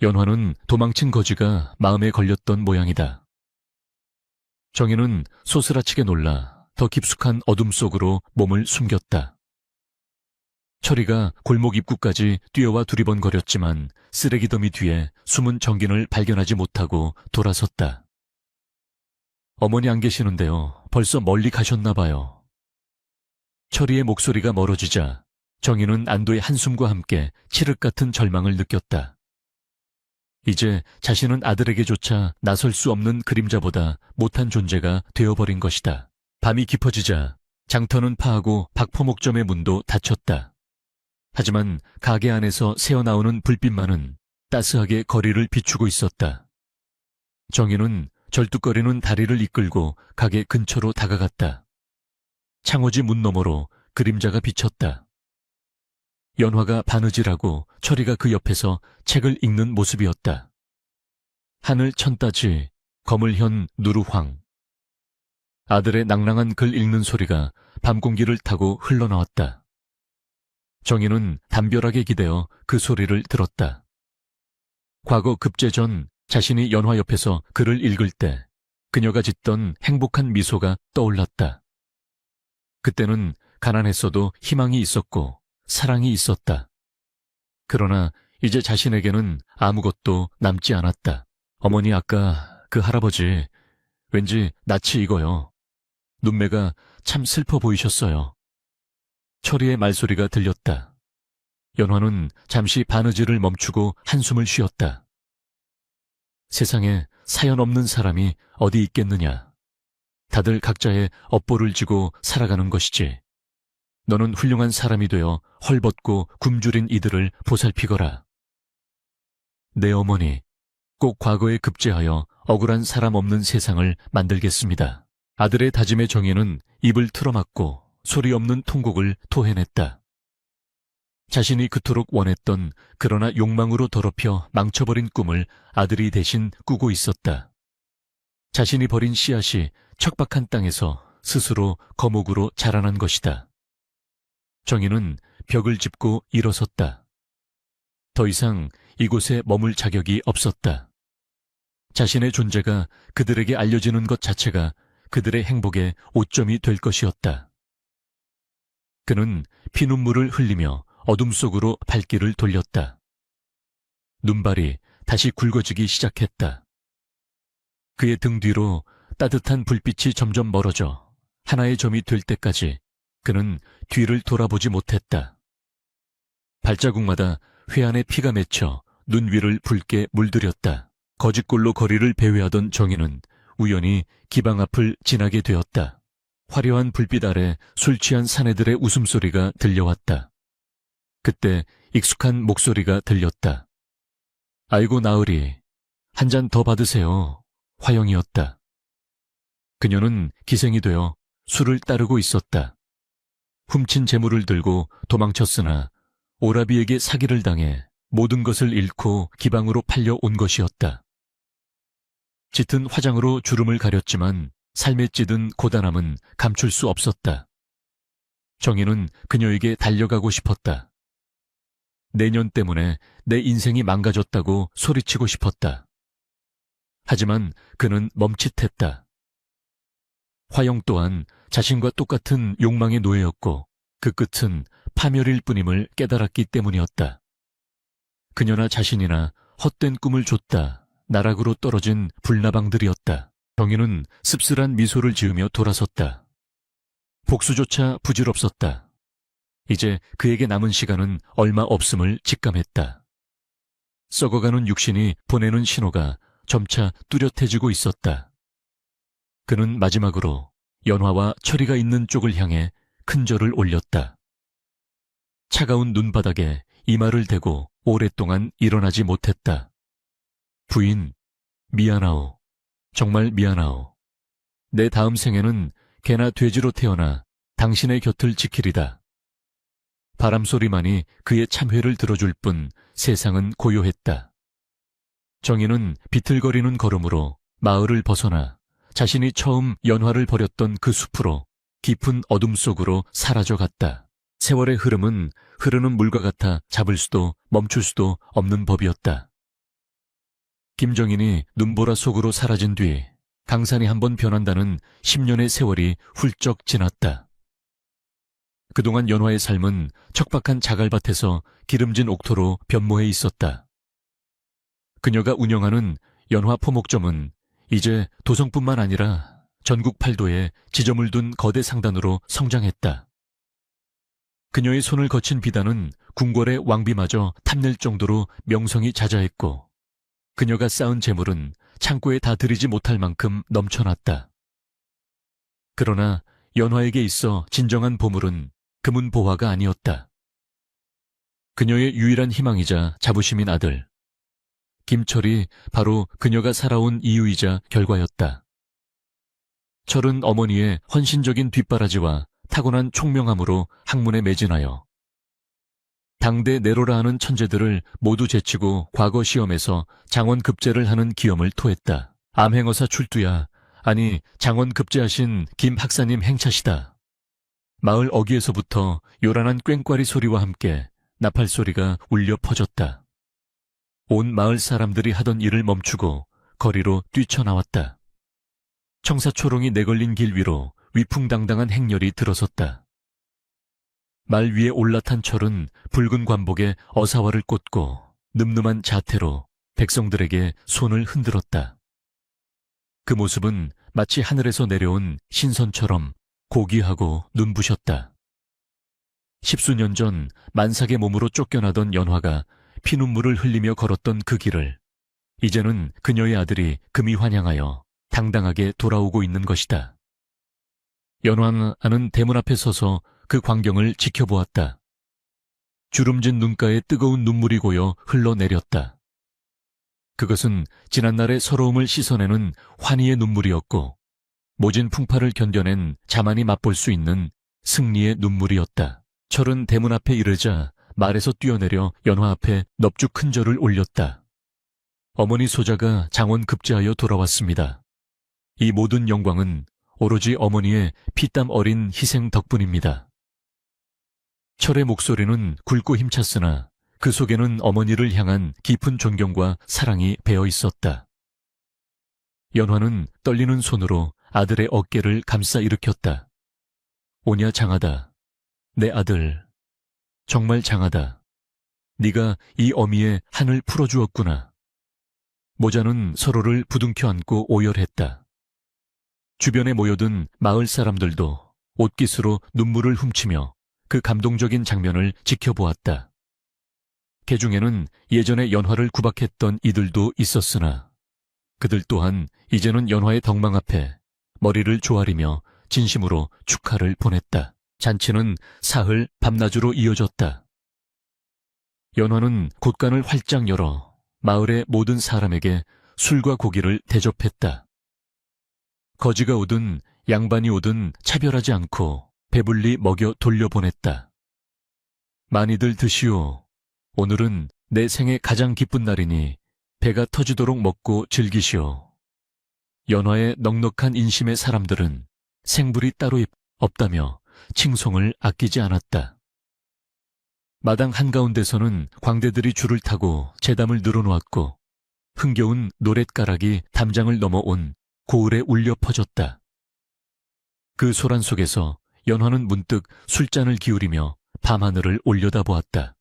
연화는 도망친 거지가 마음에 걸렸던 모양이다. 정인은 소스라치게 놀라 더 깊숙한 어둠 속으로 몸을 숨겼다. 철이가 골목 입구까지 뛰어와 두리번거렸지만 쓰레기 더미 뒤에 숨은 정긴을 발견하지 못하고 돌아섰다. 어머니 안 계시는데요. 벌써 멀리 가셨나 봐요. 철이의 목소리가 멀어지자 정인은 안도의 한숨과 함께 칠흑 같은 절망을 느꼈다. 이제 자신은 아들에게조차 나설 수 없는 그림자보다 못한 존재가 되어버린 것이다. 밤이 깊어지자 장터는 파하고 박포목점의 문도 닫혔다. 하지만 가게 안에서 새어나오는 불빛만은 따스하게 거리를 비추고 있었다. 정인은 절뚝거리는 다리를 이끌고 가게 근처로 다가갔다. 창호지 문 너머로 그림자가 비쳤다. 연화가 바느질하고 철이가 그 옆에서 책을 읽는 모습이었다. 하늘 천따지 거물현 누르황. 아들의 낭랑한 글 읽는 소리가 밤 공기를 타고 흘러나왔다. 정희는 담벼락에 기대어 그 소리를 들었다. 과거 급제 전 자신이 연화 옆에서 글을 읽을 때 그녀가 짓던 행복한 미소가 떠올랐다. 그때는 가난했어도 희망이 있었고 사랑이 있었다. 그러나 이제 자신에게는 아무것도 남지 않았다. 어머니, 아까 그 할아버지 왠지 낯이 익어요. 눈매가 참 슬퍼 보이셨어요. 철이의 말소리가 들렸다. 연화는 잠시 바느질을 멈추고 한숨을 쉬었다. 세상에 사연 없는 사람이 어디 있겠느냐. 다들 각자의 업보를 지고 살아가는 것이지. 너는 훌륭한 사람이 되어 헐벗고 굶주린 이들을 보살피거라. 내 어머니, 꼭 과거에 급제하여 억울한 사람 없는 세상을 만들겠습니다. 아들의 다짐에 정희는 입을 틀어막고 소리 없는 통곡을 토해냈다. 자신이 그토록 원했던 그러나 욕망으로 더럽혀 망쳐버린 꿈을 아들이 대신 꾸고 있었다. 자신이 버린 씨앗이 척박한 땅에서 스스로 거목으로 자라난 것이다. 정희는 벽을 짚고 일어섰다. 더 이상 이곳에 머물 자격이 없었다. 자신의 존재가 그들에게 알려지는 것 자체가 그들의 행복의 오점이 될 것이었다. 그는 피눈물을 흘리며 어둠 속으로 발길을 돌렸다. 눈발이 다시 굵어지기 시작했다. 그의 등 뒤로 따뜻한 불빛이 점점 멀어져 하나의 점이 될 때까지 그는 뒤를 돌아보지 못했다. 발자국마다 회안에 피가 맺혀 눈 위를 붉게 물들였다. 거짓골로 거리를 배회하던 정희는 우연히 기방 앞을 지나게 되었다. 화려한 불빛 아래 술 취한 사내들의 웃음소리가 들려왔다. 그때 익숙한 목소리가 들렸다. 아이고 나으리, 한 잔 더 받으세요. 화영이었다. 그녀는 기생이 되어 술을 따르고 있었다. 훔친 재물을 들고 도망쳤으나 오라비에게 사기를 당해 모든 것을 잃고 기방으로 팔려 온 것이었다. 짙은 화장으로 주름을 가렸지만 삶에 찌든 고단함은 감출 수 없었다. 정희는 그녀에게 달려가고 싶었다. 내년 때문에 내 인생이 망가졌다고 소리치고 싶었다. 하지만 그는 멈칫했다. 화영 또한 자신과 똑같은 욕망의 노예였고 그 끝은 파멸일 뿐임을 깨달았기 때문이었다. 그녀나 자신이나 헛된 꿈을 줬다. 나락으로 떨어진 불나방들이었다. 정희는 씁쓸한 미소를 지으며 돌아섰다. 복수조차 부질없었다. 이제 그에게 남은 시간은 얼마 없음을 직감했다. 썩어가는 육신이 보내는 신호가 점차 뚜렷해지고 있었다. 그는 마지막으로 연화와 철이가 있는 쪽을 향해 큰 절을 올렸다. 차가운 눈바닥에 이마를 대고 오랫동안 일어나지 못했다. 부인, 미안하오. 정말 미안하오. 내 다음 생에는 개나 돼지로 태어나 당신의 곁을 지키리다. 바람소리만이 그의 참회를 들어줄 뿐 세상은 고요했다. 정희는 비틀거리는 걸음으로 마을을 벗어나 자신이 처음 연화를 버렸던 그 숲으로 깊은 어둠 속으로 사라져갔다. 세월의 흐름은 흐르는 물과 같아 잡을 수도 멈출 수도 없는 법이었다. 김정인이 눈보라 속으로 사라진 뒤 강산이 한번 변한다는 10년의 세월이 훌쩍 지났다. 그동안 연화의 삶은 척박한 자갈밭에서 기름진 옥토로 변모해 있었다. 그녀가 운영하는 연화 포목점은 이제 도성뿐만 아니라 전국 팔도에 지점을 둔 거대 상단으로 성장했다. 그녀의 손을 거친 비단은 궁궐의 왕비마저 탐낼 정도로 명성이 자자했고 그녀가 쌓은 재물은 창고에 다 들이지 못할 만큼 넘쳐났다. 그러나 연화에게 있어 진정한 보물은 금은보화가 아니었다. 그녀의 유일한 희망이자 자부심인 아들. 김철이 바로 그녀가 살아온 이유이자 결과였다. 철은 어머니의 헌신적인 뒷바라지와 타고난 총명함으로 학문에 매진하여 당대 내로라 하는 천재들을 모두 제치고 과거 시험에서 장원급제를 하는 기염을 토했다. 암행어사 출두야. 아니, 장원 급제하신 김 박사님 행차시다. 마을 어귀에서부터 요란한 꽹과리 소리와 함께 나팔 소리가 울려 퍼졌다. 온 마을 사람들이 하던 일을 멈추고 거리로 뛰쳐나왔다. 청사초롱이 내걸린 길 위로 위풍당당한 행렬이 들어섰다. 말 위에 올라탄 철은 붉은 관복에 어사화를 꽂고 늠름한 자태로 백성들에게 손을 흔들었다. 그 모습은 마치 하늘에서 내려온 신선처럼 고귀하고 눈부셨다. 십수년 전 만삭의 몸으로 쫓겨나던 연화가 피눈물을 흘리며 걸었던 그 길을 이제는 그녀의 아들이 금이 환영하여 당당하게 돌아오고 있는 것이다. 연화는 대문 앞에 서서 그 광경을 지켜보았다. 주름진 눈가에 뜨거운 눈물이 고여 흘러내렸다. 그것은 지난날의 서러움을 씻어내는 환희의 눈물이었고 모진 풍파를 견뎌낸 자만이 맛볼 수 있는 승리의 눈물이었다. 철은 대문 앞에 이르자 말에서 뛰어내려 연화 앞에 넙죽 큰 절을 올렸다. 어머니 소자가 장원 급제하여 돌아왔습니다. 이 모든 영광은 오로지 어머니의 피땀 어린 희생 덕분입니다. 철의 목소리는 굵고 힘찼으나 그 속에는 어머니를 향한 깊은 존경과 사랑이 배어 있었다. 연화는 떨리는 손으로 아들의 어깨를 감싸 일으켰다. 오냐 장하다. 내 아들. 정말 장하다. 네가 이 어미의 한을 풀어주었구나. 모자는 서로를 부둥켜 안고 오열했다. 주변에 모여든 마을 사람들도 옷깃으로 눈물을 훔치며 그 감동적인 장면을 지켜보았다. 그 중에는 예전에 연화를 구박했던 이들도 있었으나 그들 또한 이제는 연화의 덕망 앞에 머리를 조아리며 진심으로 축하를 보냈다. 잔치는 사흘 밤낮으로 이어졌다. 연화는 곳간을 활짝 열어 마을의 모든 사람에게 술과 고기를 대접했다. 거지가 오든 양반이 오든 차별하지 않고 배불리 먹여 돌려보냈다. 많이들 드시오. 오늘은 내 생애 가장 기쁜 날이니 배가 터지도록 먹고 즐기시오. 연화의 넉넉한 인심의 사람들은 생불이 따로 없다며 칭송을 아끼지 않았다. 마당 한가운데서는 광대들이 줄을 타고 제담을 늘어놓았고 흥겨운 노랫가락이 담장을 넘어온 고을에 울려 퍼졌다. 그 소란 속에서 연화는 문득 술잔을 기울이며 밤하늘을 올려다보았다.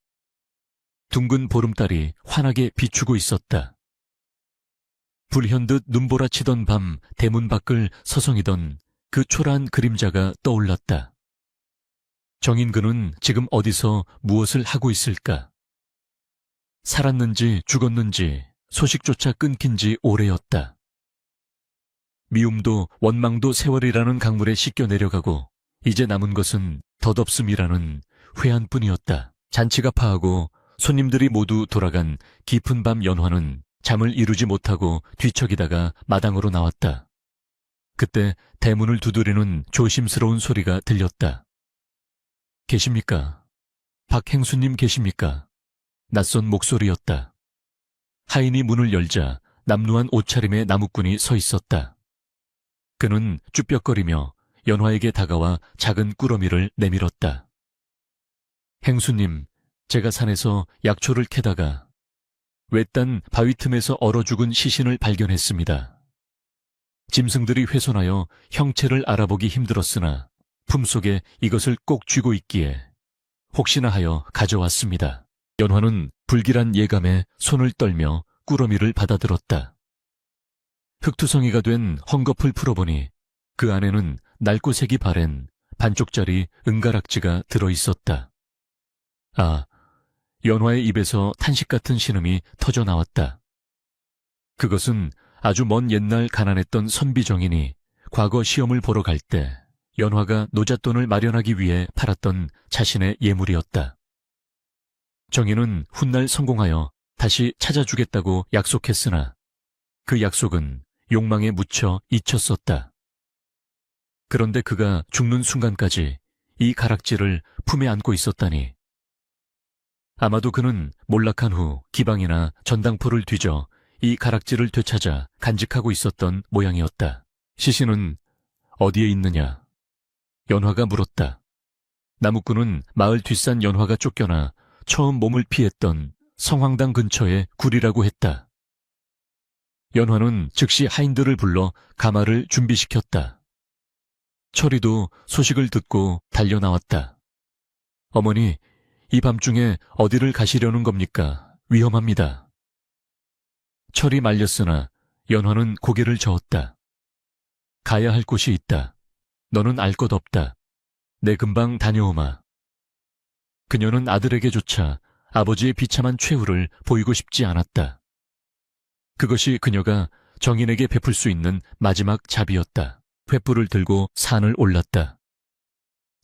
둥근 보름달이 환하게 비추고 있었다. 불현듯 눈보라치던 밤 대문 밖을 서성이던 그 초라한 그림자가 떠올랐다. 정인근은 지금 어디서 무엇을 하고 있을까? 살았는지 죽었는지 소식조차 끊긴 지 오래였다. 미움도 원망도 세월이라는 강물에 씻겨 내려가고 이제 남은 것은 덧없음이라는 회한뿐이었다. 잔치가 파하고 손님들이 모두 돌아간 깊은 밤 연화는 잠을 이루지 못하고 뒤척이다가 마당으로 나왔다. 그때 대문을 두드리는 조심스러운 소리가 들렸다. 계십니까? 박행수님 계십니까? 낯선 목소리였다. 하인이 문을 열자 남루한 옷차림의 나무꾼이 서 있었다. 그는 쭈뼛거리며 연화에게 다가와 작은 꾸러미를 내밀었다. 행수님, 제가 산에서 약초를 캐다가 외딴 바위 틈에서 얼어 죽은 시신을 발견했습니다. 짐승들이 훼손하여 형체를 알아보기 힘들었으나 품속에 이것을 꼭 쥐고 있기에 혹시나 하여 가져왔습니다. 연화는 불길한 예감에 손을 떨며 꾸러미를 받아들었다. 흙투성이가 된 헝겊을 풀어보니 그 안에는 낡고색이 바랜 반쪽짜리 은가락지가 들어있었다. 아, 연화의 입에서 탄식 같은 신음이 터져 나왔다. 그것은 아주 먼 옛날 가난했던 선비정인이 과거 시험을 보러 갈 때 연화가 노잣돈을 마련하기 위해 팔았던 자신의 예물이었다. 정인은 훗날 성공하여 다시 찾아주겠다고 약속했으나 그 약속은 욕망에 묻혀 잊혔었다. 그런데 그가 죽는 순간까지 이 가락지를 품에 안고 있었다니. 아마도 그는 몰락한 후 기방이나 전당포를 뒤져 이 가락지를 되찾아 간직하고 있었던 모양이었다. 시신은 어디에 있느냐? 연화가 물었다. 나무꾼은 마을 뒷산 연화가 쫓겨나 처음 몸을 피했던 성황당 근처의 굴이라고 했다. 연화는 즉시 하인들을 불러 가마를 준비시켰다. 철이도 소식을 듣고 달려나왔다. 어머니, 이 밤중에 어디를 가시려는 겁니까? 위험합니다. 철이 말렸으나 연화는 고개를 저었다. 가야 할 곳이 있다. 너는 알 것 없다. 내 금방 다녀오마. 그녀는 아들에게조차 아버지의 비참한 최후를 보이고 싶지 않았다. 그것이 그녀가 정인에게 베풀 수 있는 마지막 자비였다. 횃불을 들고 산을 올랐다.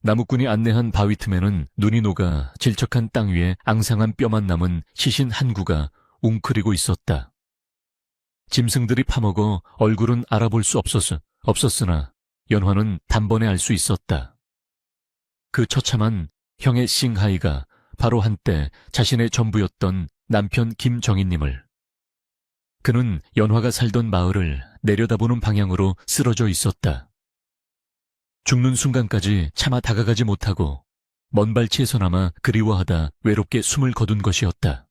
나무꾼이 안내한 바위 틈에는 눈이 녹아 질척한 땅 위에 앙상한 뼈만 남은 시신 한 구가 웅크리고 있었다. 짐승들이 파먹어 얼굴은 알아볼 수 없었으나 연화는 단번에 알 수 있었다. 그 처참한 형의 싱하이가 바로 한때 자신의 전부였던 남편 김정인님을. 그는 연화가 살던 마을을 내려다보는 방향으로 쓰러져 있었다. 죽는 순간까지 차마 다가가지 못하고 먼 발치에서나마 그리워하다 외롭게 숨을 거둔 것이었다.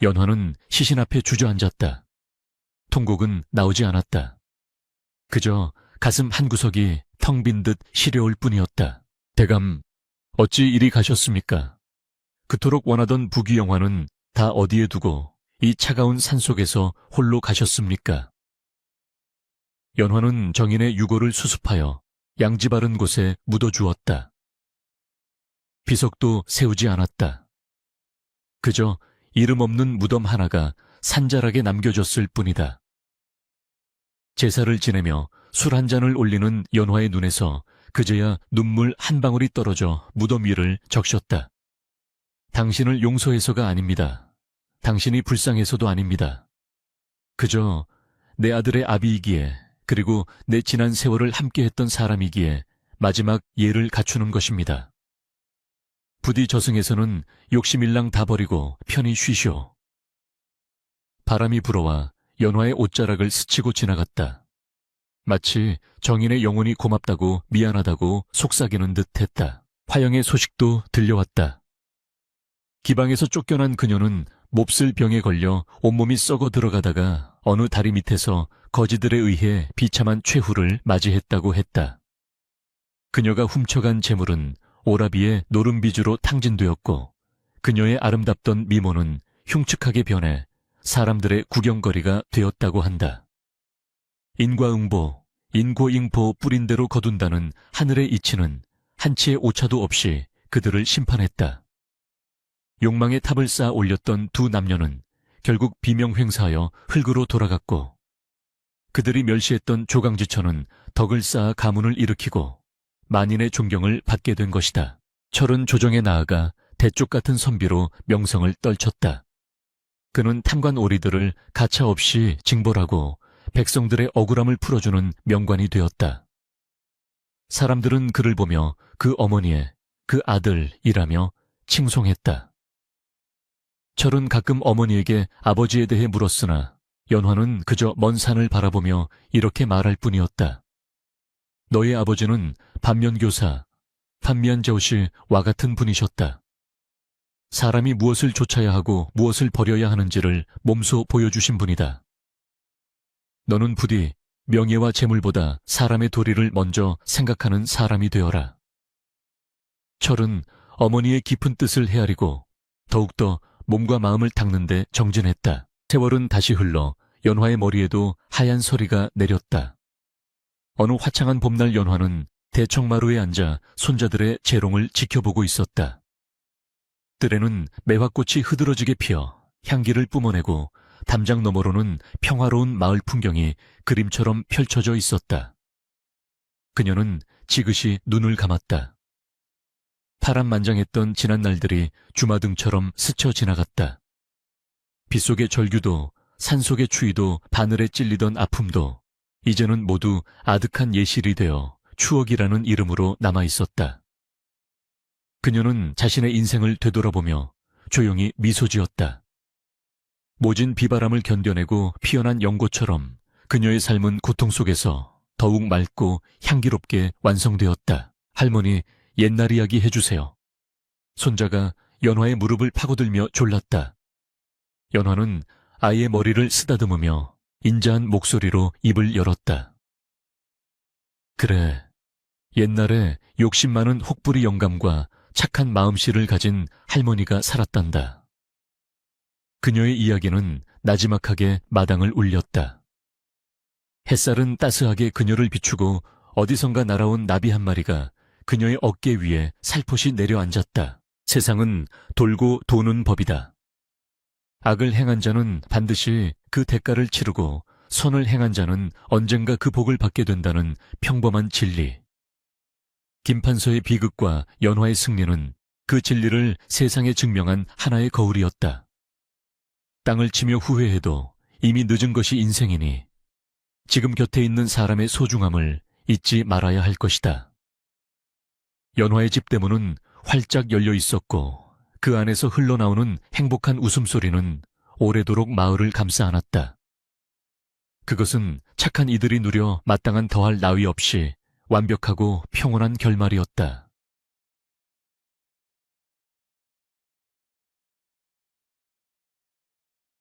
연화는 시신 앞에 주저앉았다. 통곡은 나오지 않았다. 그저 가슴 한구석이 텅 빈 듯 시려울 뿐이었다. 대감, 어찌 이리 가셨습니까? 그토록 원하던 부귀영화는 다 어디에 두고 이 차가운 산속에서 홀로 가셨습니까? 연화는 정인의 유골을 수습하여 양지 바른 곳에 묻어주었다. 비석도 세우지 않았다. 그저 이름 없는 무덤 하나가 산자락에 남겨졌을 뿐이다. 제사를 지내며 술 한 잔을 올리는 연화의 눈에서 그제야 눈물 한 방울이 떨어져 무덤 위를 적셨다. 당신을 용서해서가 아닙니다. 당신이 불쌍해서도 아닙니다. 그저 내 아들의 아비이기에 그리고 내 지난 세월을 함께했던 사람이기에 마지막 예를 갖추는 것입니다. 부디 저승에서는 욕심일랑 다 버리고 편히 쉬시오. 바람이 불어와 연화의 옷자락을 스치고 지나갔다. 마치 정인의 영혼이 고맙다고 미안하다고 속삭이는 듯 했다. 화영의 소식도 들려왔다. 기방에서 쫓겨난 그녀는 몹쓸 병에 걸려 온몸이 썩어 들어가다가 어느 다리 밑에서 거지들에 의해 비참한 최후를 맞이했다고 했다. 그녀가 훔쳐간 재물은 오라비의 노름비주로 탕진되었고 그녀의 아름답던 미모는 흉측하게 변해 사람들의 구경거리가 되었다고 한다. 인과응보, 인고잉보 뿌린 대로 거둔다는 하늘의 이치는 한치의 오차도 없이 그들을 심판했다. 욕망의 탑을 쌓아 올렸던 두 남녀는 결국 비명횡사하여 흙으로 돌아갔고 그들이 멸시했던 조강지처는 덕을 쌓아 가문을 일으키고 만인의 존경을 받게 된 것이다. 철은 조정에 나아가 대쪽 같은 선비로 명성을 떨쳤다. 그는 탐관 오리들을 가차없이 징벌하고 백성들의 억울함을 풀어주는 명관이 되었다. 사람들은 그를 보며 그 어머니의 그 아들이라며 칭송했다. 철은 가끔 어머니에게 아버지에 대해 물었으나 연화는 그저 먼 산을 바라보며 이렇게 말할 뿐이었다. 너의 아버지는 반면교사, 판미안저우시와 같은 분이셨다. 사람이 무엇을 좇아야 하고 무엇을 버려야 하는지를 몸소 보여주신 분이다. 너는 부디 명예와 재물보다 사람의 도리를 먼저 생각하는 사람이 되어라. 철은 어머니의 깊은 뜻을 헤아리고 더욱더 몸과 마음을 닦는 데 정진했다. 세월은 다시 흘러 연화의 머리에도 하얀 서리가 내렸다. 어느 화창한 봄날 연화는 대청마루에 앉아 손자들의 재롱을 지켜보고 있었다. 뜰에는 매화꽃이 흐드러지게 피어 향기를 뿜어내고 담장 너머로는 평화로운 마을 풍경이 그림처럼 펼쳐져 있었다. 그녀는 지그시 눈을 감았다. 파란만장했던 지난 날들이 주마등처럼 스쳐 지나갔다. 빗속의 절규도 산속의 추위도 바늘에 찔리던 아픔도 이제는 모두 아득한 예실이 되어 추억이라는 이름으로 남아있었다. 그녀는 자신의 인생을 되돌아보며 조용히 미소 지었다. 모진 비바람을 견뎌내고 피어난 연고처럼 그녀의 삶은 고통 속에서 더욱 맑고 향기롭게 완성되었다. 할머니, 옛날 이야기 해주세요. 손자가 연화의 무릎을 파고들며 졸랐다. 연화는 아이의 머리를 쓰다듬으며 인자한 목소리로 입을 열었다. 그래, 옛날에 욕심 많은 혹부리 영감과 착한 마음씨를 가진 할머니가 살았단다. 그녀의 이야기는 나지막하게 마당을 울렸다. 햇살은 따스하게 그녀를 비추고 어디선가 날아온 나비 한 마리가 그녀의 어깨 위에 살포시 내려앉았다. 세상은 돌고 도는 법이다. 악을 행한 자는 반드시 그 대가를 치르고 선을 행한 자는 언젠가 그 복을 받게 된다는 평범한 진리. 김판서의 비극과 연화의 승리는 그 진리를 세상에 증명한 하나의 거울이었다. 땅을 치며 후회해도 이미 늦은 것이 인생이니 지금 곁에 있는 사람의 소중함을 잊지 말아야 할 것이다. 연화의 집대문은 활짝 열려 있었고 그 안에서 흘러나오는 행복한 웃음소리는 오래도록 마을을 감싸 안았다. 그것은 착한 이들이 누려 마땅한 더할 나위 없이 완벽하고 평온한 결말이었다.